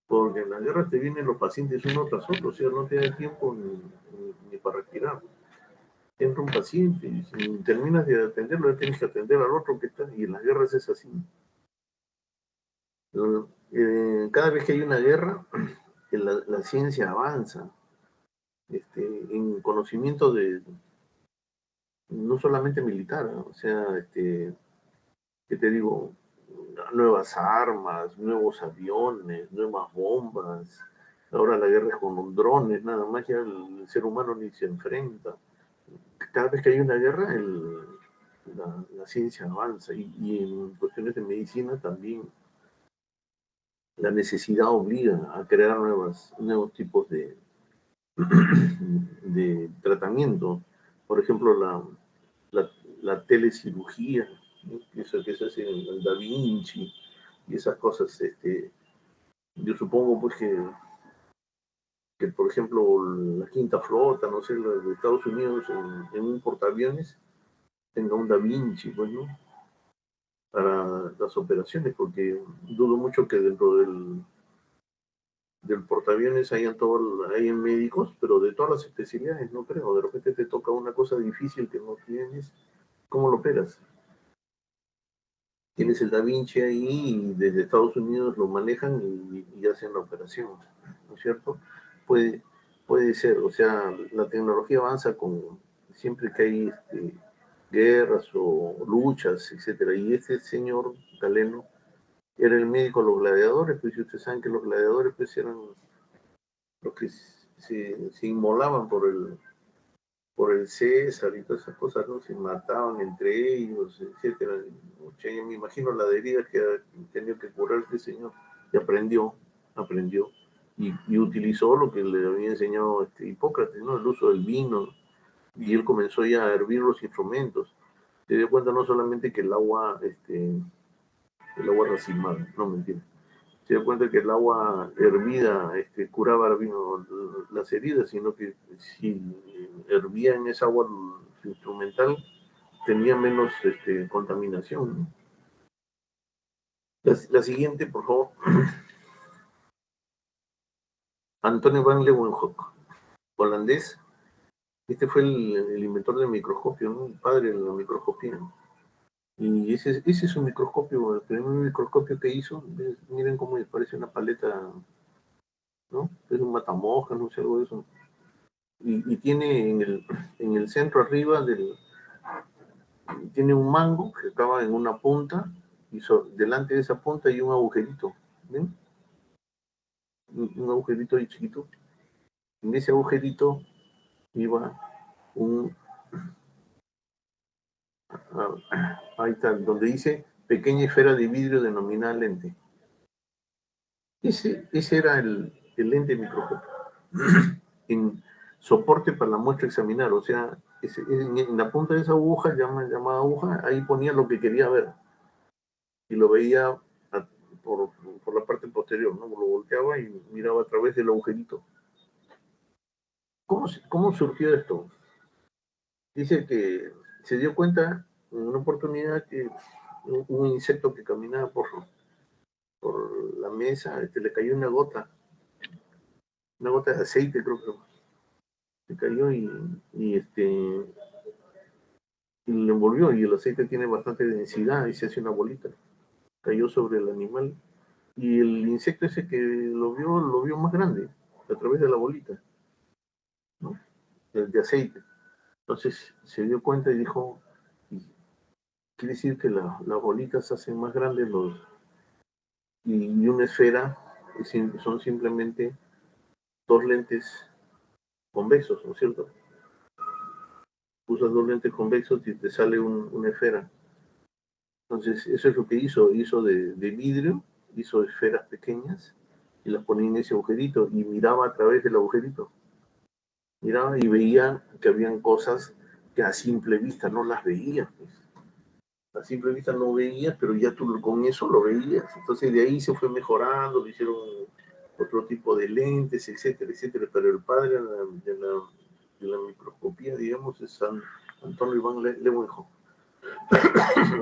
porque en las guerras te vienen los pacientes uno tras otro, o sea, no te da tiempo ni para respirar. Entra un paciente y si terminas de atenderlo, ya tienes que atender al otro que está, y en las guerras es así. Cada vez que hay una guerra, la ciencia avanza en conocimiento no solamente militar, ¿no? O sea, ¿qué te digo? Nuevas armas, nuevos aviones, nuevas bombas. Ahora la guerra es con drones, nada más ya el ser humano ni se enfrenta. Cada vez que hay una guerra, la ciencia avanza y en cuestiones de medicina también la necesidad obliga a crear nuevos tipos de tratamiento. Por ejemplo, la telecirugía, ¿no? Eso que se hace en el Da Vinci y esas cosas. Yo supongo pues que, por ejemplo, la quinta flota, no sé, la de Estados Unidos en un portaaviones tenga un Da Vinci, pues, ¿no? Para las operaciones, porque dudo mucho que dentro del portaaviones hayan médicos, pero de todas las especialidades, no creo. De repente te toca una cosa difícil que no tienes, ¿cómo lo operas? Tienes el Da Vinci ahí y desde Estados Unidos lo manejan y hacen la operación, ¿no es cierto? Puede ser, o sea, la tecnología avanza siempre que hay guerras o luchas, etcétera. Y este señor Galeno era el médico de los gladiadores, pues si ustedes saben que los gladiadores pues eran los que se inmolaban por el César y todas esas cosas, ¿no? Se mataban entre ellos, etcétera. Yo me imagino la herida que ha tenido que curar este señor. Y aprendió, y utilizó lo que le había enseñado Hipócrates, ¿no? El uso del vino, y él comenzó ya a hervir los instrumentos. Se dio cuenta no solamente que el agua racimada, no mentira. Se dio cuenta que el agua hervida curaba las heridas, sino que si hervía en esa agua instrumental tenía menos contaminación, ¿no? La siguiente, por favor. Antonio van Leeuwenhoek, holandés. Este fue el inventor del microscopio, ¿no? El padre de la microscopía. Y ese es un microscopio, el primer microscopio que hizo. Miren cómo parece una paleta, ¿no? Es un matamoscas, no sé, algo de eso. Y tiene en el centro arriba tiene un mango que acaba en una punta y delante de esa punta hay un agujerito, ¿ven? Un agujerito ahí chiquito. En ese agujerito iba ahí está, donde dice pequeña esfera de vidrio denominada lente. Ese era el lente microscopio. En soporte para la muestra examinar, o sea, en la punta de esa aguja, llamada aguja, ahí ponía lo que quería ver. Y lo veía por la parte posterior, ¿no? Lo volteaba y miraba a través del agujerito. ¿Cómo surgió esto? Dice que se dio cuenta en una oportunidad que un insecto que caminaba por la mesa, le cayó una gota de aceite, creo que se cayó y lo envolvió, y el aceite tiene bastante densidad y se hace una bolita. Cayó sobre el animal y el insecto ese que lo vio más grande a través de la bolita, ¿no? De aceite. Entonces se dio cuenta y dijo, quiere decir que las bolitas se hacen más grandes y una esfera son simplemente dos lentes convexos, ¿no es cierto? Usas dos lentes convexos y te sale una esfera. Entonces, eso es lo que hizo de vidrio, hizo esferas pequeñas y las ponía en ese agujerito y miraba a través del agujerito. Miraba y veía que habían cosas que a simple vista no las veías, pues. A simple vista no veías, pero ya tú con eso lo veías. Entonces de ahí se fue mejorando, le hicieron otro tipo de lentes, etcétera, etcétera. Pero el padre de la microscopía, digamos, es Antonio van Leeuwenhoek,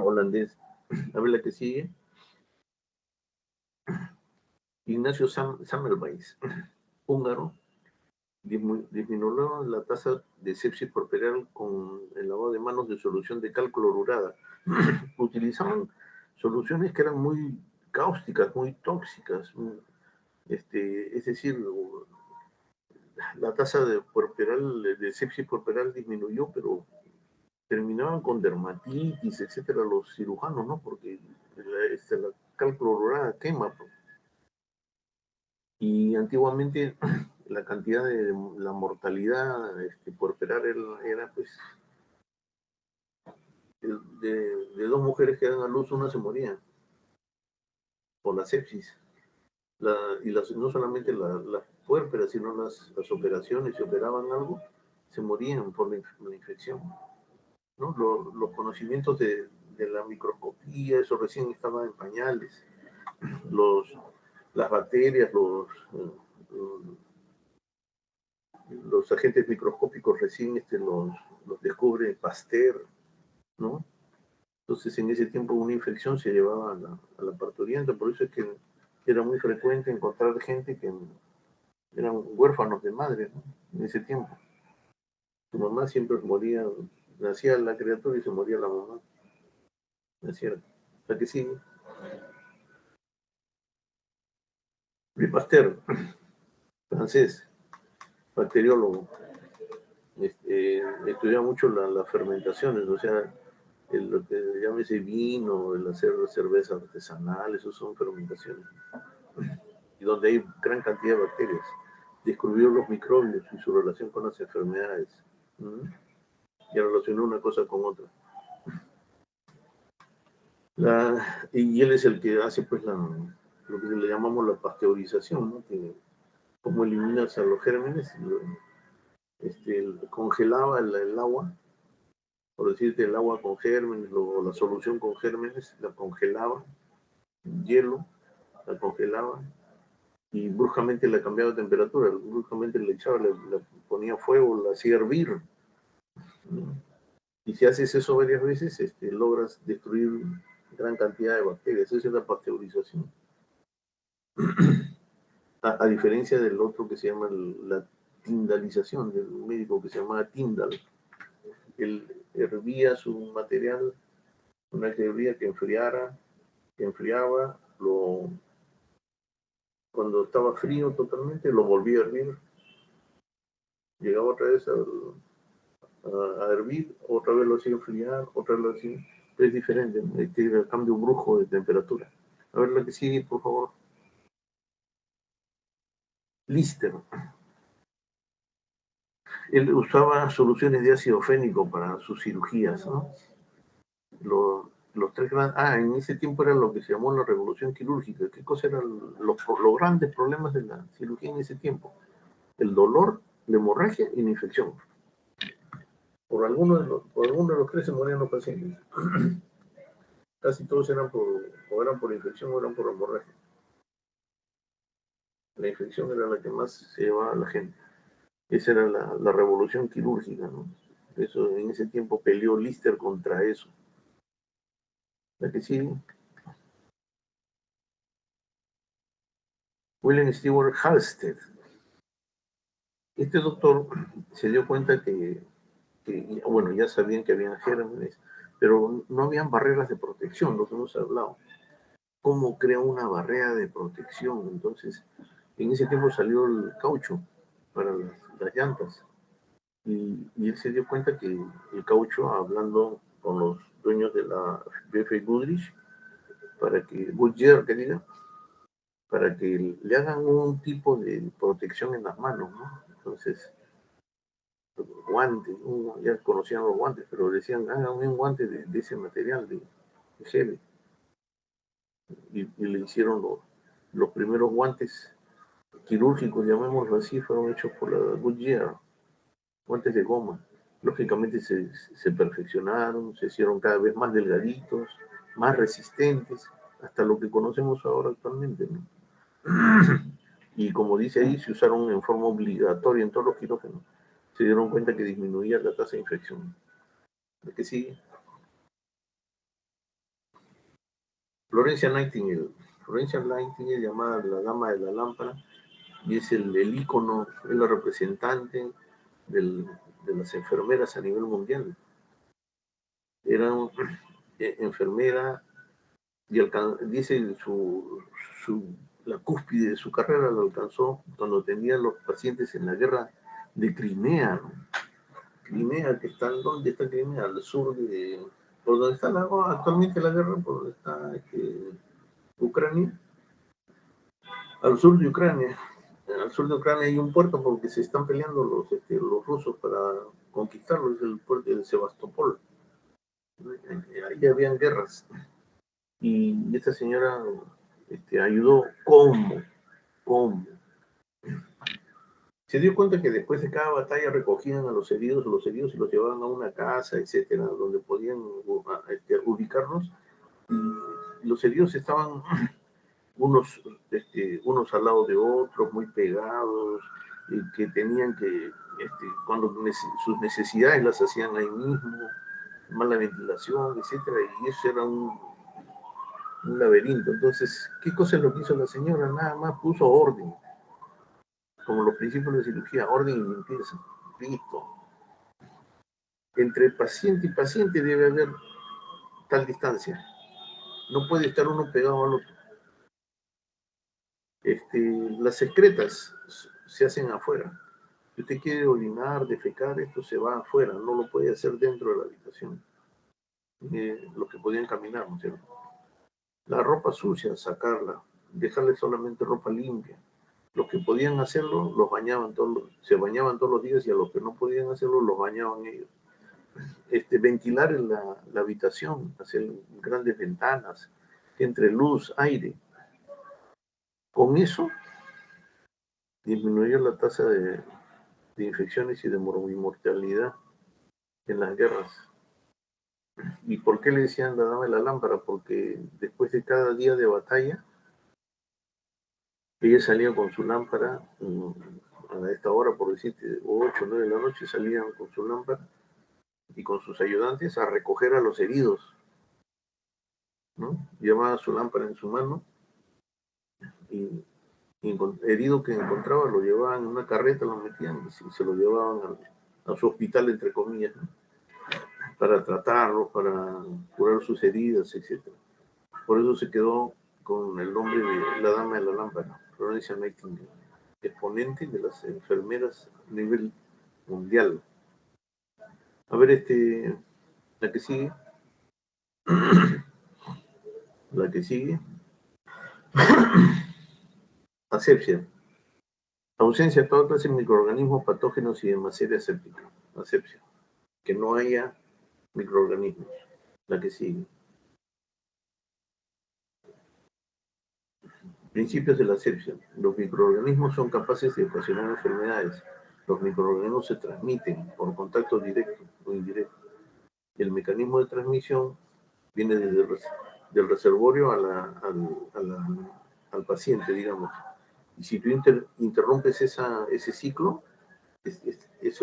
holandés. A ver la que sigue. Ignacio Semmelweis, húngaro, disminuyó la tasa de sepsis corporal con el lavado de manos de solución de cal clorurada. Utilizaban soluciones que eran muy cáusticas, muy tóxicas. Es decir, la tasa de sepsis corporal disminuyó, pero terminaban con dermatitis, etcétera, los cirujanos, ¿no? Porque la cal clorurada quema. Y antiguamente la cantidad de la mortalidad puerperal era pues de dos mujeres que dan a luz, una se moría por la sepsis. No solamente las puérperas, sino las operaciones, si operaban algo, se morían por la infección. ¿no? Los conocimientos de la microscopía, eso recién estaba en pañales. Las bacterias, los agentes microscópicos recién los descubre Pasteur, ¿no? Entonces, en ese tiempo una infección se llevaba a la parturienta, por eso es que era muy frecuente encontrar gente que eran huérfanos de madre, ¿no? En ese tiempo. Su mamá siempre moría, nacía la criatura y se moría la mamá. Nacía, o sea que sí. Louis Pasteur, francés, bacteriólogo, estudiaba mucho las fermentaciones, o sea, lo que llámese vino, el hacer cerveza artesanal, eso son fermentaciones. Y donde hay gran cantidad de bacterias. Descubrió los microbios y su relación con las enfermedades. Y relacionó una cosa con otra. Y él es el que hace pues lo que le llamamos la pasteurización, ¿no? Que, cómo eliminas a los gérmenes, congelaba el agua, por decirte el agua con gérmenes, o la solución con gérmenes, la congelaba, hielo, la congelaba, y bruscamente le cambiaba de temperatura, bruscamente le echaba, le ponía fuego, la hacía hervir. Y si haces eso varias veces, logras destruir gran cantidad de bacterias. Esa es la pasteurización. A diferencia del otro que se llama la tindalización, del médico que se llamaba Tyndall. Él hervía su material, una vez que hervía, que enfriaba, cuando estaba frío totalmente, lo volvía a hervir, llegaba otra vez a hervir, otra vez lo hacía enfriar, otra vez lo hacía. Es diferente, tiene el cambio brusco de temperatura. A ver la que sigue, por favor. Lister. Él usaba soluciones de ácido fénico para sus cirugías, ¿no? Los tres grandes... en ese tiempo era lo que se llamó la revolución quirúrgica. ¿Qué cosa eran los grandes problemas de la cirugía en ese tiempo? El dolor, la hemorragia y la infección. Por alguno de los tres se morían los pacientes. Casi todos eran por infección o eran por hemorragia. La infección era la que más se llevaba a la gente. Esa era la revolución quirúrgica, ¿no? Eso, en ese tiempo peleó Lister contra eso. La que sigue. William Stewart Halsted. Este doctor se dio cuenta que, bueno, ya sabían que habían gérmenes, pero no habían barreras de protección, lo que hemos hablado. ¿Cómo crea una barrera de protección? Entonces, en ese tiempo salió el caucho para las llantas. Y él se dio cuenta que el caucho, hablando con los dueños de la BF Goodrich, Goodyear, que diga, para que le hagan un tipo de protección en las manos, ¿no? Entonces, guantes, ya conocían los guantes, pero decían, hagan un guante de ese material, de gel. Y le hicieron los primeros guantes quirúrgicos, llamémoslo así, fueron hechos por la Goodyear, guantes de goma. Lógicamente se perfeccionaron, se hicieron cada vez más delgaditos, más resistentes, hasta lo que conocemos ahora actualmente, ¿no? Y como dice ahí, se usaron en forma obligatoria en todos los quirófanos. Se dieron cuenta que disminuía la tasa de infección. ¿De qué sigue? Florencia Nightingale. Florencia Nightingale, llamada la dama de la lámpara, y es el ícono, es la representante de las enfermeras a nivel mundial. Era enfermera y dice la cúspide de su carrera lo alcanzó cuando tenía los pacientes en la guerra de Crimea. Crimea, que está, ¿dónde está Crimea? Al sur por donde está actualmente la guerra, por donde está Ucrania. Al sur de Ucrania. Al sur de Ucrania hay un puerto porque se están peleando los rusos para conquistarlo, es el puerto de Sebastopol. Ahí habían guerras. Y esta señora ayudó. ¿Cómo? Se dio cuenta que después de cada batalla recogían a los heridos y los llevaban a una casa, etcétera, donde podían ubicarlos. Y los heridos estaban unos al lado de otros, muy pegados, que tenían que, cuando sus necesidades las hacían ahí mismo, mala ventilación, etcétera, y eso era un laberinto. Entonces, ¿qué cosa es lo que hizo la señora? Nada más puso orden, como los principios de cirugía, orden y limpieza. Listo. Entre paciente y paciente debe haber tal distancia. No puede estar uno pegado al otro. Las excretas se hacen afuera. Si usted quiere orinar, defecar, esto se va afuera, no lo puede hacer dentro de la habitación. Los que podían caminar, ¿no es cierto? La ropa sucia, sacarla, dejarle solamente ropa limpia. Los que podían hacerlo, se bañaban todos los días, y a los que no podían hacerlo, los bañaban ellos. Ventilar en la habitación, hacer grandes ventanas, que entre luz, aire. Con eso disminuyó la tasa de infecciones y de mortalidad en las guerras. ¿Y por qué le decían la dama de la lámpara? Porque después de cada día de batalla, ella salía con su lámpara, a esta hora, por decirte, 8 o 9 de la noche, salían con su lámpara y con sus ayudantes a recoger a los heridos, ¿no? Llevaba su lámpara en su mano y herido que encontraba lo llevaban en una carreta, lo metían y se lo llevaban a su hospital, entre comillas, ¿no? Para tratarlo, para curar sus heridas, etc. Por eso se quedó con el nombre de la dama de la lámpara, Florence Nightingale, exponente de las enfermeras a nivel mundial. A ver, la que sigue. La que sigue. Asepsia. Ausencia de toda clase de microorganismos patógenos y de materia séptica. Asepsia. Que no haya microorganismos. La que sigue. Principios de la asepsia. Los microorganismos son capaces de ocasionar enfermedades. Los microorganismos se transmiten por contacto directo o indirecto. El mecanismo de transmisión viene desde del reservorio al paciente, digamos. Y si tú interrumpes ese ciclo, eso es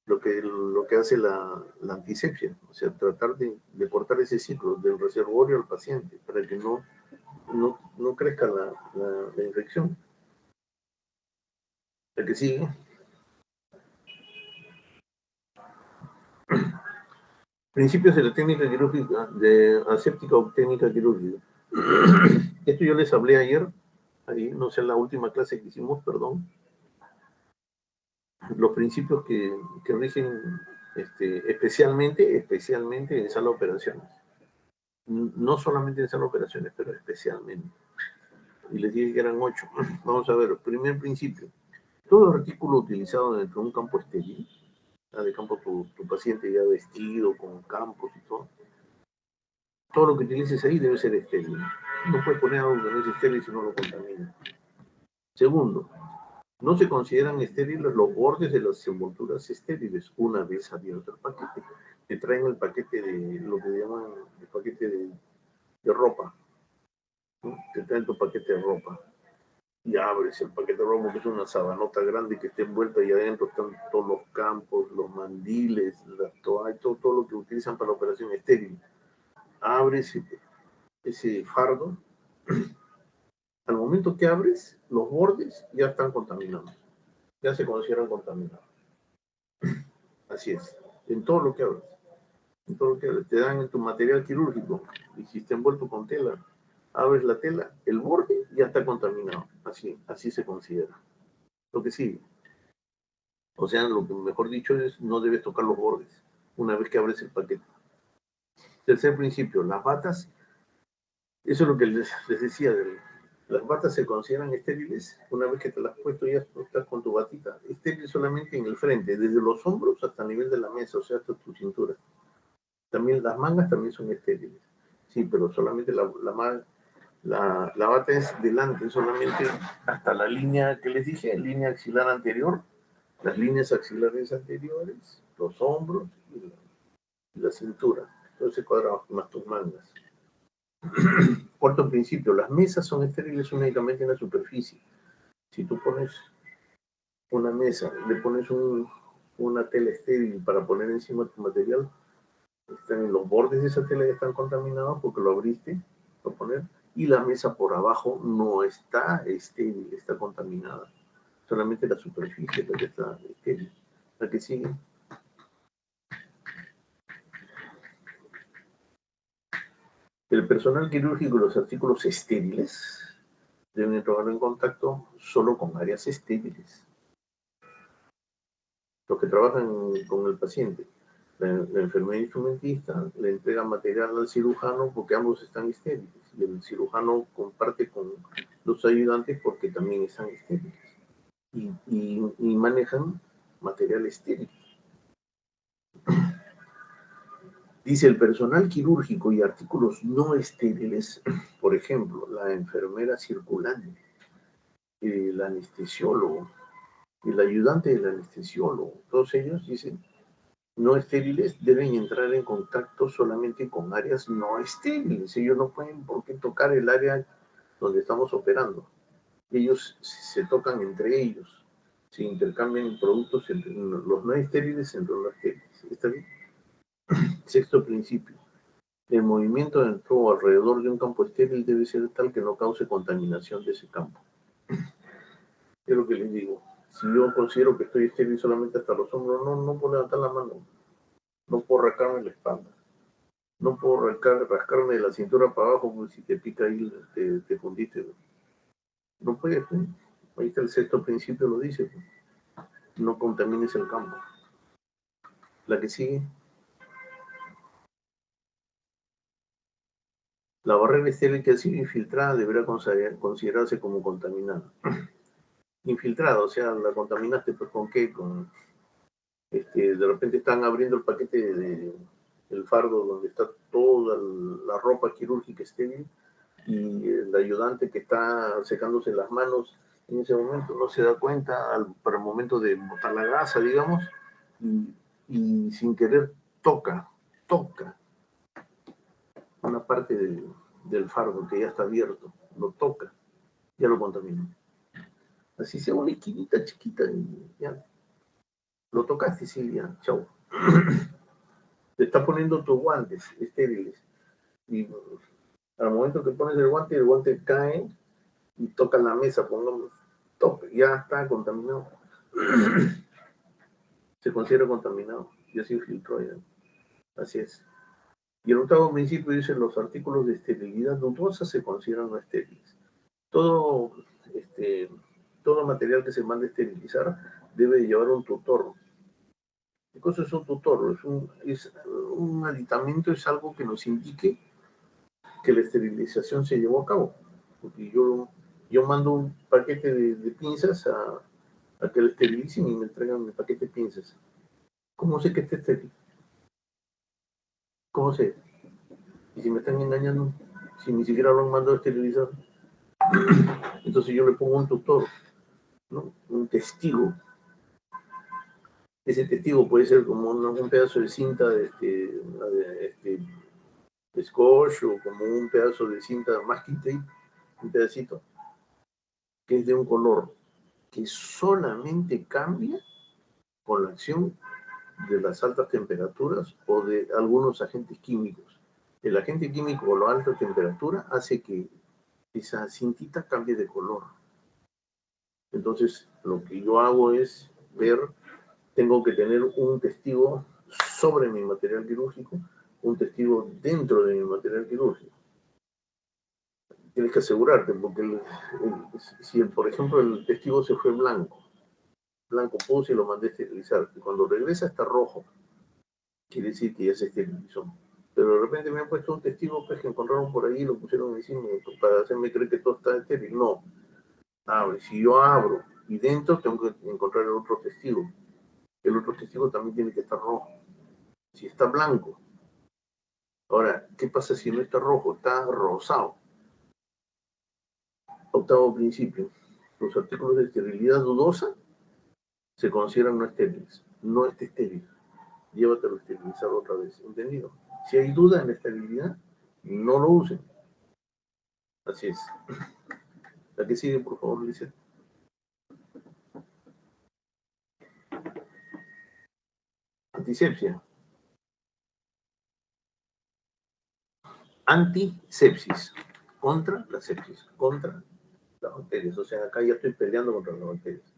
lo que hace la antisepsia. O sea, tratar de cortar ese ciclo del reservorio al paciente para que no crezca la infección. La que sigue. Principios de la técnica quirúrgica, de aséptica o técnica quirúrgica. Esto yo les hablé ayer, ahí, no sé, en la última clase que hicimos, perdón. Los principios que rigen especialmente en sala de operaciones. No solamente en sala de operaciones, pero especialmente. Y les dije que eran 8. Vamos a ver, primer principio. Todo artículo utilizado dentro de un campo estéril, de campo tu paciente ya vestido, con campos y todo lo que utilices ahí debe ser estéril. No puedes poner algo que no es estéril si no lo contamina. Segundo, no se consideran estériles los bordes de las envolturas estériles una vez abierto el paquete. Te traen el paquete de lo que llaman el paquete de ropa, ¿no? Te traen tu paquete de ropa y abres el paquete de ropa, que es una sabanota grande que está envuelta, y adentro están todos los campos, los mandiles, las toallas, todo lo que utilizan para la operación estéril. Abres ese fardo. Al momento que abres, los bordes ya están contaminados, ya se consideran contaminados. Así es, en todo lo que abres. En todo lo que abres. Te dan en tu material quirúrgico, y si está envuelto con tela, abres la tela, el borde ya está contaminado. Así se considera. Lo que sigue. O sea, lo que mejor dicho es, no debes tocar los bordes una vez que abres el paquete. Tercer principio, las batas. Eso es lo que les decía. Las batas se consideran estériles una vez que te las has puesto, ya estás con tu batita. Estéril solamente en el frente, desde los hombros hasta el nivel de la mesa, o sea, hasta tu cintura. También las mangas también son estériles. Sí, pero solamente la La bata es delante solamente hasta la línea que les dije, línea axilar anterior, las líneas axilares anteriores, los hombros y la cintura. Todo ese cuadrado más tus mangas. Cuarto principio, las mesas son estériles únicamente en la superficie. Si tú pones una mesa, le pones una tela estéril para poner encima tu material, los bordes de esa tela ya están contaminados porque lo abriste para poner, y la mesa por abajo no está estéril, está contaminada. Solamente la superficie es la que está estéril. La que sigue. El personal quirúrgico y los artículos estériles deben entrar en contacto solo con áreas estériles. Los que trabajan con el paciente, la enfermera instrumentista le entrega material al cirujano porque ambos están estériles y el cirujano comparte con los ayudantes porque también están estériles y manejan material estéril. Dice el personal quirúrgico y artículos no estériles, por ejemplo, la enfermera circulante, el anestesiólogo, el ayudante del anestesiólogo, todos ellos dicen no estériles deben entrar en contacto solamente con áreas no estériles. Ellos no pueden por qué tocar el área donde estamos operando. Ellos se tocan entre ellos, se intercambian productos entre los no estériles entre los estériles. ¿Está bien? Sexto principio. El movimiento dentro o alrededor de un campo estéril debe ser tal que no cause contaminación de ese campo. Es lo que les digo. Si yo considero que estoy estéril solamente hasta los hombros, no puedo levantar la mano. No puedo rascarme la espalda. No puedo rascarme de la cintura para abajo porque si te pica ahí te fundiste. No puedes. Ahí está el sexto principio, lo dice. No contamines el campo. La que sigue. La barrera estéril que ha sido infiltrada deberá considerarse como contaminada. Infiltrada, o sea, la contaminaste, pues ¿con qué? De repente están abriendo el paquete el fardo donde está toda la ropa quirúrgica estéril y el ayudante que está secándose las manos en ese momento no se da cuenta para el momento de botar la gasa, digamos, y sin querer toca una parte del fardo que ya está abierto, lo toca, ya lo contaminó. Así sea una esquinita chiquita, ya lo tocaste, sí, ya, chau. Te está poniendo tus guantes estériles y al momento que pones el guante cae y toca la mesa, pongamos, toque, ya está contaminado. Se considera contaminado, ya se infiltró ya. Así es. Y el octavo principio dice, los artículos de esterilidad dudosa se consideran no estériles. Todo material que se manda a esterilizar debe llevar un tutor. ¿Qué cosa es un tutor? Es un aditamento, es algo que nos indique que la esterilización se llevó a cabo. Porque yo mando un paquete de pinzas a que lo esterilicen y me entregan mi paquete de pinzas. ¿Cómo sé que está estéril? ¿Cómo sé? Y si me están engañando, si ni siquiera lo han mandado a esterilizar, entonces yo le pongo un tutor, ¿no? Un testigo. Ese testigo puede ser como un pedazo de cinta de scotch o como un pedazo de cinta masking tape, un pedacito, que es de un color que solamente cambia con la acción de las altas temperaturas o de algunos agentes químicos. El agente químico o la alta temperatura hace que esa cintita cambie de color. Entonces, lo que yo hago es ver, tengo que tener un testigo sobre mi material quirúrgico, un testigo dentro de mi material quirúrgico. Tienes que asegurarte, porque si por ejemplo el testigo se fue blanco puse y lo mandé a esterilizar, y cuando regresa está rojo, quiere decir que ya se esterilizó. Pero de repente me han puesto un testigo pues, que encontraron por ahí y lo pusieron encima para hacerme creer que todo está estéril. No, abre. Si yo abro y dentro tengo que encontrar el otro testigo. El otro testigo también tiene que estar rojo. Si está blanco. Ahora, ¿qué pasa si no está rojo? Está rosado. Octavo principio. Los artículos de esterilidad dudosa se consideran no estériles. No esté estéril. Llévatelo a esterilizar otra vez. ¿Entendido? Si hay duda en la esterilidad, no lo usen. Así es. La que sigue, por favor, Lizeth. Antisepsia. Antisepsis. Contra la sepsis. Contra las bacterias. O sea, acá ya estoy peleando contra las bacterias.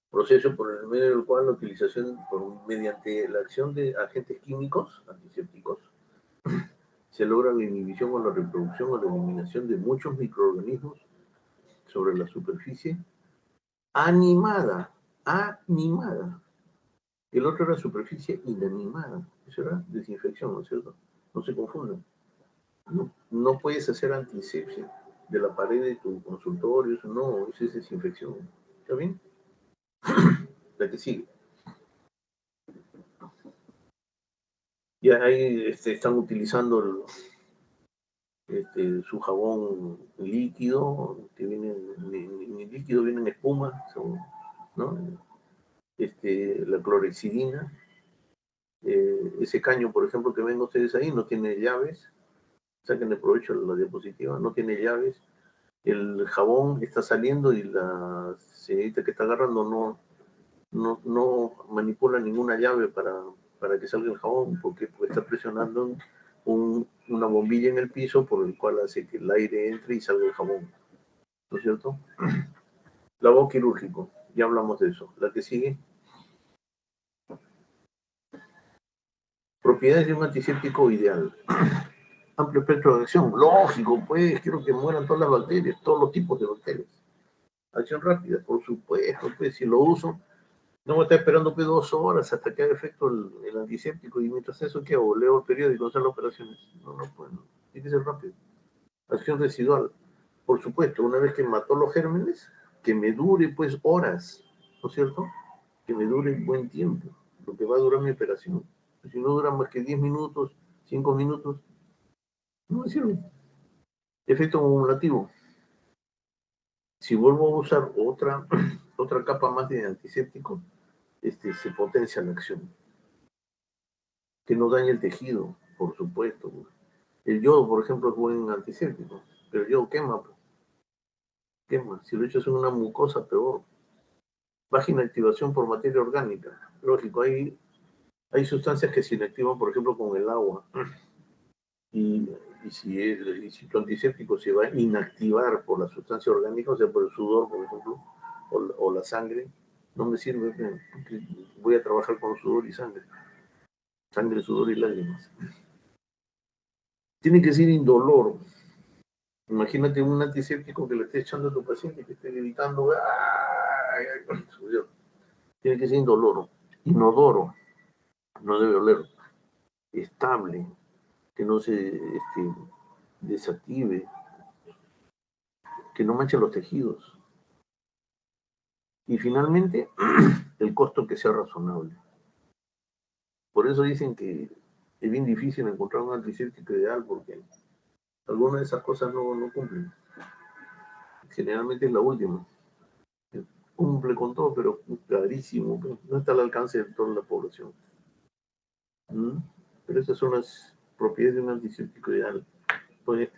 Proceso por el medio del cual la utilización mediante la acción de agentes químicos antisépticos se logra la inhibición o la reproducción o la eliminación de muchos microorganismos sobre la superficie animada. El otro era superficie inanimada. Eso era desinfección, ¿no es cierto? No se confundan. No puedes hacer antisepsia de la pared de tu consultorio, eso no, eso es desinfección. ¿Está bien? La que sigue. Ya ahí están utilizando su jabón líquido, que viene ni líquido, viene en espuma, ¿no? La clorexidina. Ese caño, por ejemplo, que ven ustedes ahí, no tiene llaves. Saquen de provecho la diapositiva, no tiene llaves. El jabón está saliendo y la señorita que está agarrando no manipula ninguna llave para que salga el jabón, porque está presionando una bombilla en el piso por el cual hace que el aire entre y salga el jabón. ¿No es cierto? Lavado quirúrgico, ya hablamos de eso. La que sigue. Propiedades de un antiséptico ideal. Amplio espectro de acción. Lógico, pues, quiero que mueran todas las bacterias, todos los tipos de bacterias. Acción rápida, por supuesto, pues, si lo uso, no voy a estar esperando pues, 2 horas hasta que haga efecto el antiséptico y mientras eso, ¿qué hago? Leo el periódico, hacer las operaciones. No, pues, no. Tiene que ser rápido. Acción residual. Por supuesto, una vez que mató los gérmenes, que me dure pues horas, ¿no es cierto? Que me dure buen tiempo, lo que va a durar mi operación. Si no dura más que 10 minutos, 5 minutos, no me sirve. Efecto acumulativo. Si vuelvo a usar otra capa más de antiséptico, se potencia la acción. Que no dañe el tejido, por supuesto. El yodo, por ejemplo, es buen antiséptico, pero el yodo quema. Quema. Si lo echas en una mucosa, peor. Baja inactivación por materia orgánica. Lógico, hay sustancias que se inactivan, por ejemplo, con el agua. Y si tu antiséptico se va a inactivar por la sustancia orgánica, o sea, por el sudor, por ejemplo, o la sangre, no me sirve, porque voy a trabajar con sudor y sangre. Sangre, sudor y lágrimas. Tiene que ser indoloro. Imagínate un antiséptico que le esté echando a tu paciente, que esté gritando, ¡ay, ay! Tiene que ser indoloro, inodoro, no debe oler, estable, que no se desactive, que no manche los tejidos. Y finalmente, el costo que sea razonable. Por eso dicen que es bien difícil encontrar un antiséptico ideal porque algunas de esas cosas no cumplen. Generalmente es la última. Cumple con todo, pero carísimo, no está al alcance de toda la población. Pero esas son las propiedades de un antiséptico ideal. Pues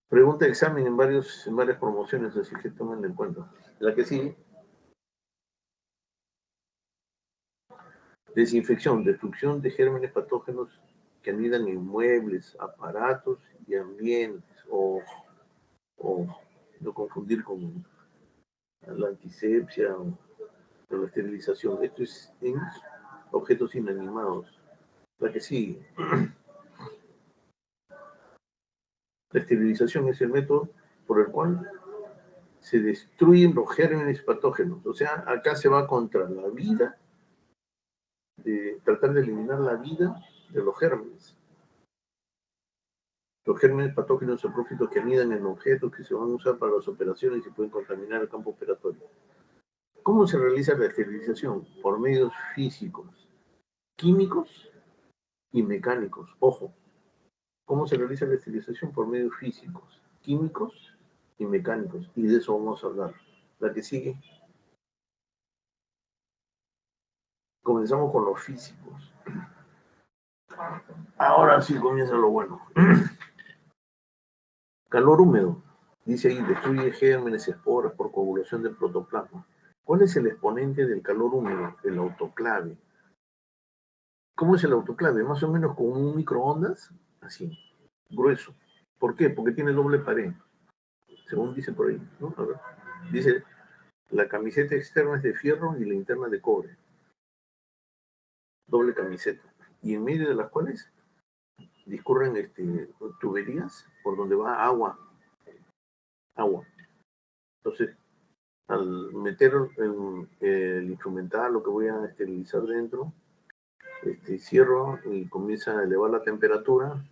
pregunta de examen en varias promociones, así que tomen en cuenta. La que sigue. Desinfección, destrucción de gérmenes patógenos que anidan en muebles, aparatos y ambientes. O no confundir con la antisepsia o la esterilización. Esto es en objetos inanimados. La que sigue. La esterilización es el método por el cual se destruyen los gérmenes patógenos. O sea, acá se va contra la vida, de tratar de eliminar la vida de los gérmenes. Los gérmenes patógenos son prófitos que anidan en objetos que se van a usar para las operaciones y pueden contaminar el campo operatorio. ¿Cómo se realiza la esterilización? Por medios físicos, químicos y mecánicos. Ojo, ¿Cómo se realiza la esterilización? Por medios físicos, químicos y mecánicos. Y de eso vamos a hablar. La que sigue. Comenzamos con los físicos. Ahora sí comienza lo bueno. Calor húmedo. Dice ahí, destruye gérmenes, esporas por coagulación del protoplasma. ¿Cuál es el exponente del calor húmedo? El autoclave. ¿Cómo es el autoclave? Más o menos con un microondas, así, grueso. ¿Por qué? Porque tiene doble pared, según dice por ahí, ¿no? A ver, dice, la camiseta externa es de fierro y la interna de cobre. Doble camiseta. Y en medio de las cuales discurren tuberías por donde va agua. Entonces, al meter el instrumental, lo que voy a esterilizar dentro, cierro y comienza a elevar la temperatura,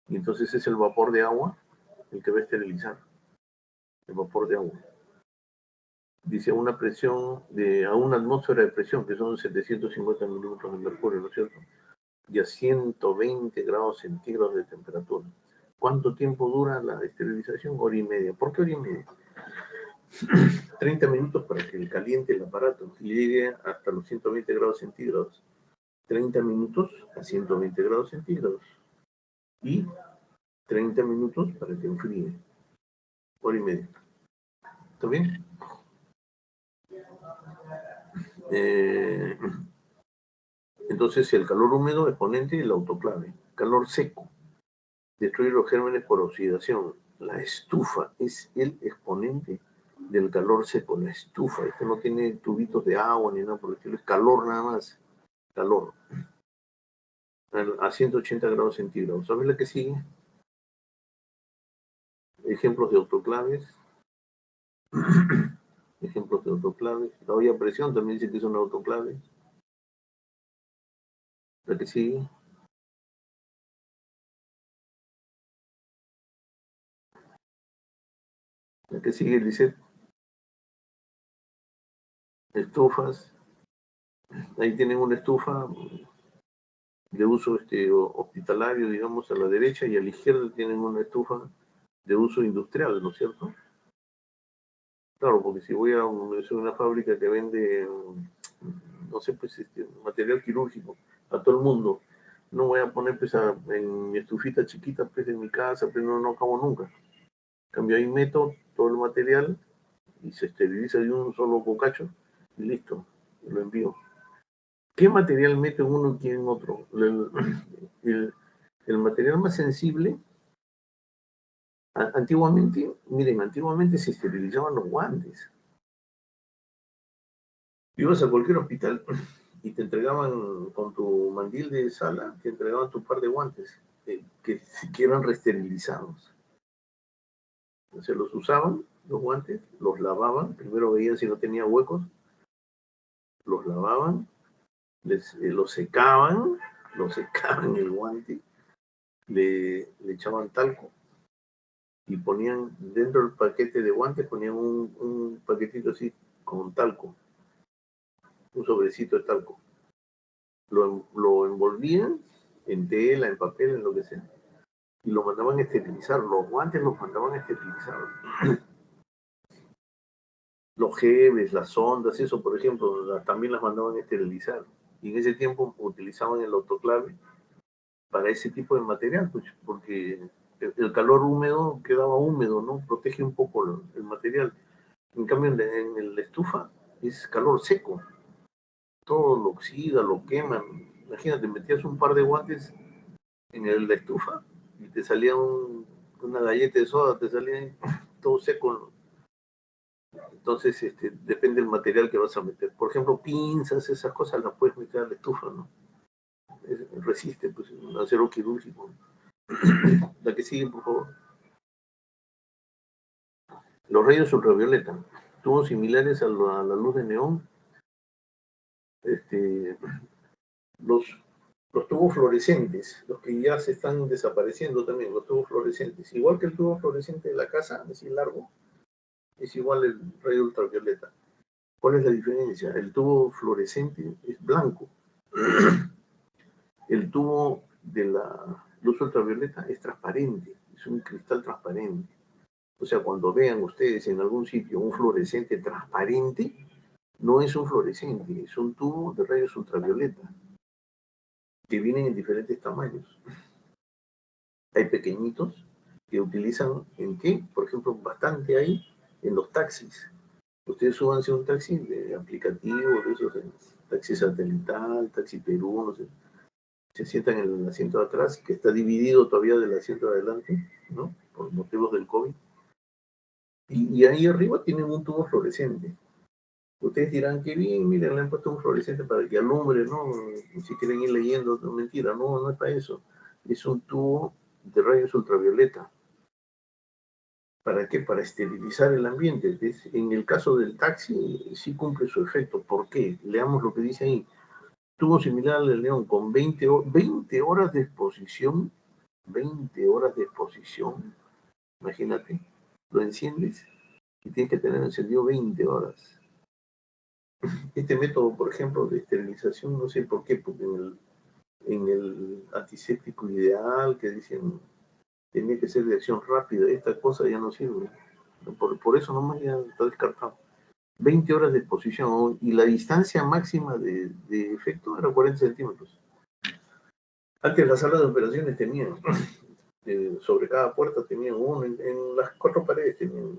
y entonces es el vapor de agua el que va a esterilizar, el vapor de agua. Dice a una presión, a una atmósfera de presión, que son 750 milímetros de mercurio, ¿no es cierto? Y a 120 grados centígrados de temperatura. ¿Cuánto tiempo dura la esterilización? Hora y media. ¿Por qué hora y media? 30 minutos para que caliente el aparato y llegue hasta los 120 grados centígrados. 30 minutos a 120 grados centígrados. Y 30 minutos para que enfríe. Hora y media. ¿Está bien? Entonces, el calor húmedo, exponente, el autoclave. Calor seco, destruir los gérmenes por oxidación. La estufa es el exponente del calor seco, la estufa. Esto no tiene tubitos de agua ni nada por el estilo, es calor nada más. Calor. A 180 grados centígrados. ¿Sabes la que sigue? Ejemplos de autoclaves. Ejemplos de autoclaves. La olla a presión también dice que es un autoclave. La que sigue. La que sigue, dice estufas. Ahí tienen una estufa de uso hospitalario, digamos, a la derecha, y a la izquierda tienen una estufa de uso industrial, ¿no es cierto? Claro, porque si voy a una fábrica que vende, no sé, pues material quirúrgico a todo el mundo, no voy a poner pues en mi estufita chiquita pues en mi casa, pero no acabo nunca. En cambio ahí meto todo el material y se esteriliza de un solo bocacho y listo, lo envío. ¿Qué material meto en uno y en otro? El material más sensible, antiguamente, miren, antiguamente se esterilizaban los guantes. Ibas a cualquier hospital y te entregaban con tu mandil de sala, te entregaban tu par de guantes que eran reesterilizados. Entonces los usaban, los guantes, los lavaban, primero veían si no tenía huecos, los lavaban, los secaban el guante, le echaban talco y ponían dentro del paquete de guantes, ponían un paquetito así con talco, un sobrecito de talco. Lo envolvían en tela, en papel, en lo que sea, y lo mandaban a esterilizar. Los guantes los mandaban a esterilizar. Los geles, las sondas, eso, por ejemplo, también las mandaban a esterilizar. Y en ese tiempo utilizaban el autoclave para ese tipo de material, pues, porque el calor húmedo quedaba húmedo, ¿no? Protege un poco el material. En cambio, en la estufa es calor seco. Todo lo oxida, lo queman. Imagínate, metías un par de guantes en la estufa y te salía una galleta de soda, te salía todo seco. Entonces, depende del material que vas a meter. Por ejemplo, pinzas, esas cosas las puedes meter a la estufa, ¿no? Resiste, pues, un acero quirúrgico. La que sigue, por favor. Los rayos ultravioleta, tubos similares a la luz de neón. Los tubos fluorescentes, los que ya se están desapareciendo también, los tubos fluorescentes. Igual que el tubo fluorescente de la casa, así largo, es igual el rayo ultravioleta. ¿Cuál es la diferencia? El tubo fluorescente es blanco. El tubo de luz ultravioleta es transparente, es un cristal transparente. O sea, cuando vean ustedes en algún sitio un fluorescente transparente, no es un fluorescente, es un tubo de rayos ultravioleta que vienen en diferentes tamaños. Hay pequeñitos que utilizan ¿en qué? Por ejemplo, bastante hay en los taxis. Ustedes súbanse a un taxi de aplicativo, de esos, taxi satelital, taxi Perú, no sé. Se sientan en el asiento de atrás, que está dividido todavía del asiento de adelante, ¿no? Por motivos del COVID. Y ahí arriba tienen un tubo fluorescente. Ustedes dirán que bien, miren, le han puesto un fluorescente para que alumbre, ¿no? Si quieren ir leyendo, no, mentira, no, no es para eso. Es un tubo de rayos ultravioleta. ¿Para qué? Para esterilizar el ambiente. En el caso del taxi, sí cumple su efecto. ¿Por qué? Leamos lo que dice ahí. Tubo similar al del neón con 20 horas de exposición. 20 horas de exposición. Imagínate, lo enciendes y tienes que tener encendido 20 horas. Este método, por ejemplo, de esterilización, no sé por qué, porque en el antiséptico ideal que dicen tenía que ser de acción rápida, esta cosa ya no sirve. Por eso nomás ya está descartado. 20 horas de exposición y la distancia máxima de efecto era 40 centímetros. Antes las salas de operaciones tenían, sobre cada puerta tenían uno, en las 4 paredes tenían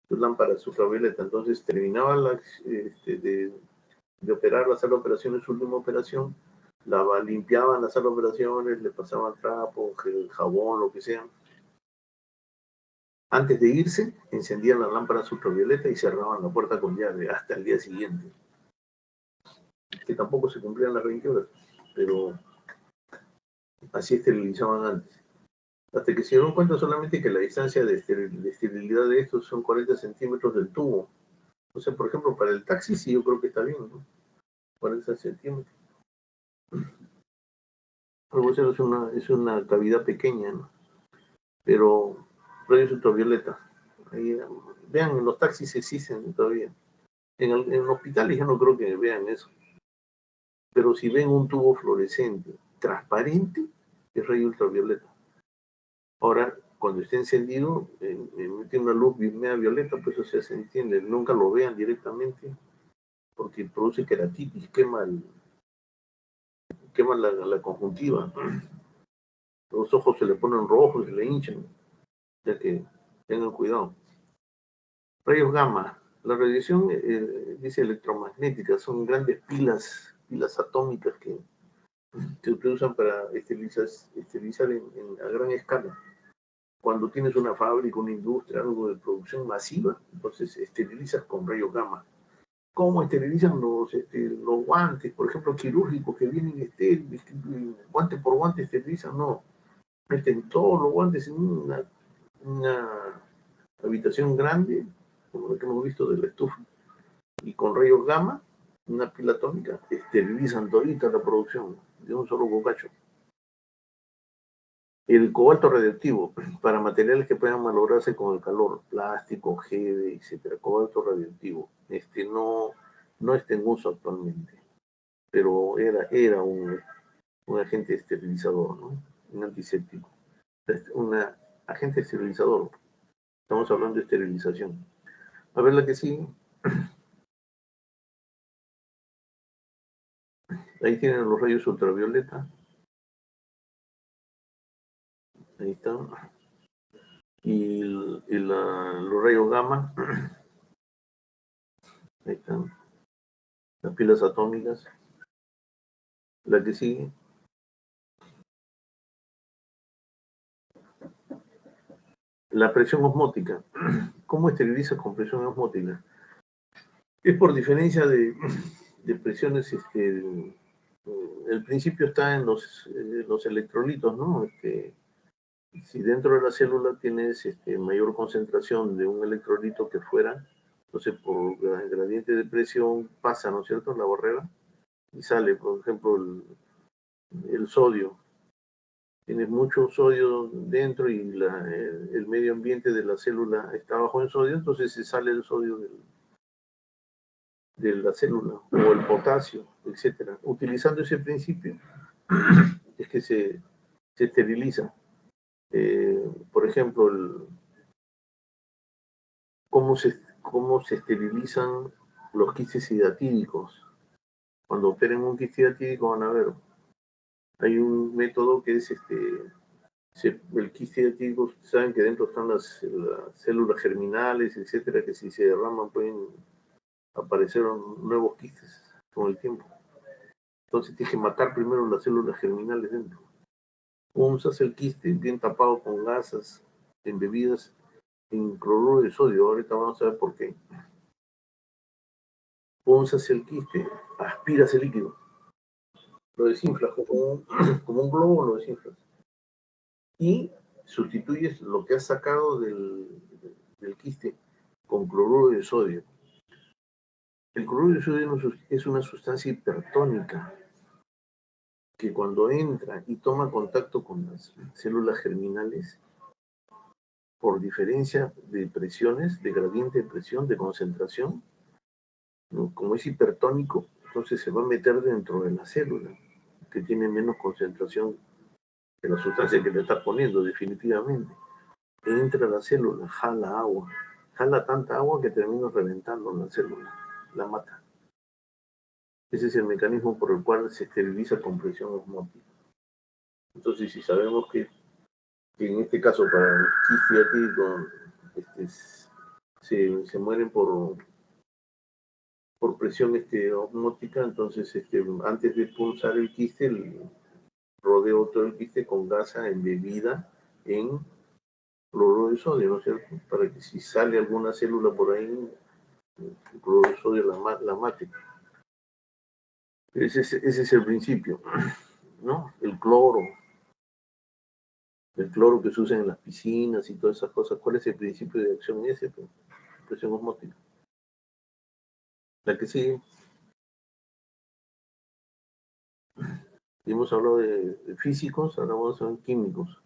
sus lámparas ultravioleta. Entonces terminaba de operar la sala de operaciones, su última operación, limpiaban la sala de operaciones, le pasaban trapo, jabón, lo que sea. Antes de irse, encendían las lámparas ultravioleta y cerraban la puerta con llave hasta el día siguiente. Que tampoco se cumplían las 20 horas, pero así esterilizaban antes. Hasta que se dieron cuenta solamente que la distancia de esterilidad de estos son 40 centímetros del tubo. O sea, por ejemplo, para el taxi sí yo creo que está bien, ¿no? 40 centímetros. Algo así es una cavidad pequeña, ¿no? Pero rayos ultravioleta. Ahí, vean, en los taxis existen todavía. En hospitales ya no creo que vean eso. Pero si ven un tubo fluorescente transparente, es rayo ultravioleta. Ahora, cuando esté encendido, mete una luz media violeta, pues o sea, se entiende. Nunca lo vean directamente, porque produce queratitis, quema la conjuntiva. Los ojos se le ponen rojos, se le hinchan. O sea que tengan cuidado. Rayos gamma. La radiación, dice electromagnética, son grandes pilas atómicas que se utilizan para esterilizar a gran escala. Cuando tienes una fábrica, una industria, algo de producción masiva, entonces esterilizas con rayos gamma. ¿Cómo esterilizan los guantes, por ejemplo, quirúrgicos que vienen estériles, guante por guante esterilizan? No, meten todos los guantes en una habitación grande, como la que hemos visto de la estufa, y con rayos gamma, una pila atómica, esterilizan todita la producción de un solo bocacho. El cobalto radioactivo, para materiales que puedan malograrse con el calor, plástico, jade, etcétera, cobalto radioactivo, no está en uso actualmente, pero era un agente esterilizador, ¿no? Un antiséptico, un agente esterilizador. Estamos hablando de esterilización. A ver la que sigue. Ahí tienen los rayos ultravioleta. Ahí están. Y los rayos gamma. Ahí están. Las pilas atómicas. La que sigue. La presión osmótica. ¿Cómo esterilizas con presión osmótica? Es por diferencia de presiones. El principio está en los electrolitos, ¿no? Si dentro de la célula tienes mayor concentración de un electrolito que fuera, entonces por gradiente de presión pasa, ¿no es cierto?, la barrera y sale, por ejemplo, el sodio. Tienes mucho sodio dentro y el medio ambiente de la célula está bajo en sodio, entonces se sale el sodio de la célula, o el potasio, etcétera. Utilizando ese principio es que se se esteriliza. Por ejemplo, cómo se esterilizan los quistes hidatídicos. Cuando operen un quiste hidatídico van a ver, hay un método que es el quiste hidatídico, saben que dentro están las células germinales, etcétera, que si se derraman pueden aparecer nuevos quistes con el tiempo. Entonces tienes que matar primero las células germinales dentro. Punzas el quiste bien tapado con gasas embebidas en cloruro de sodio. Ahorita vamos a ver por qué. Punzas el quiste, aspiras el líquido, lo desinflas como un globo, lo desinflas. Y sustituyes lo que has sacado del quiste con cloruro de sodio. El cloruro de sodio es una sustancia hipertónica que cuando entra y toma contacto con las células germinales, por diferencia de presiones, de gradiente de presión, de concentración, ¿no? Como es hipertónico, entonces se va a meter dentro de la célula, que tiene menos concentración que la sustancia que le está poniendo, definitivamente. Entra a la célula, jala agua, jala tanta agua que termina reventando la célula, la mata. Ese es el mecanismo por el cual se esteriliza con presión osmótica. Entonces, si sabemos que en este caso para el quiste hidatídico se mueren por presión osmótica, entonces antes de expulsar el quiste, rodeo todo el quiste con gasa embebida en cloruro de sodio, ¿no es cierto? Para que si sale alguna célula por ahí, el cloruro de sodio la mate. Ese es el principio, ¿no? El cloro que se usa en las piscinas y todas esas cosas. ¿Cuál es el principio de acción ese? Presión osmótica. La que sigue. Hemos hablado de físicos, ahora vamos a ver químicos.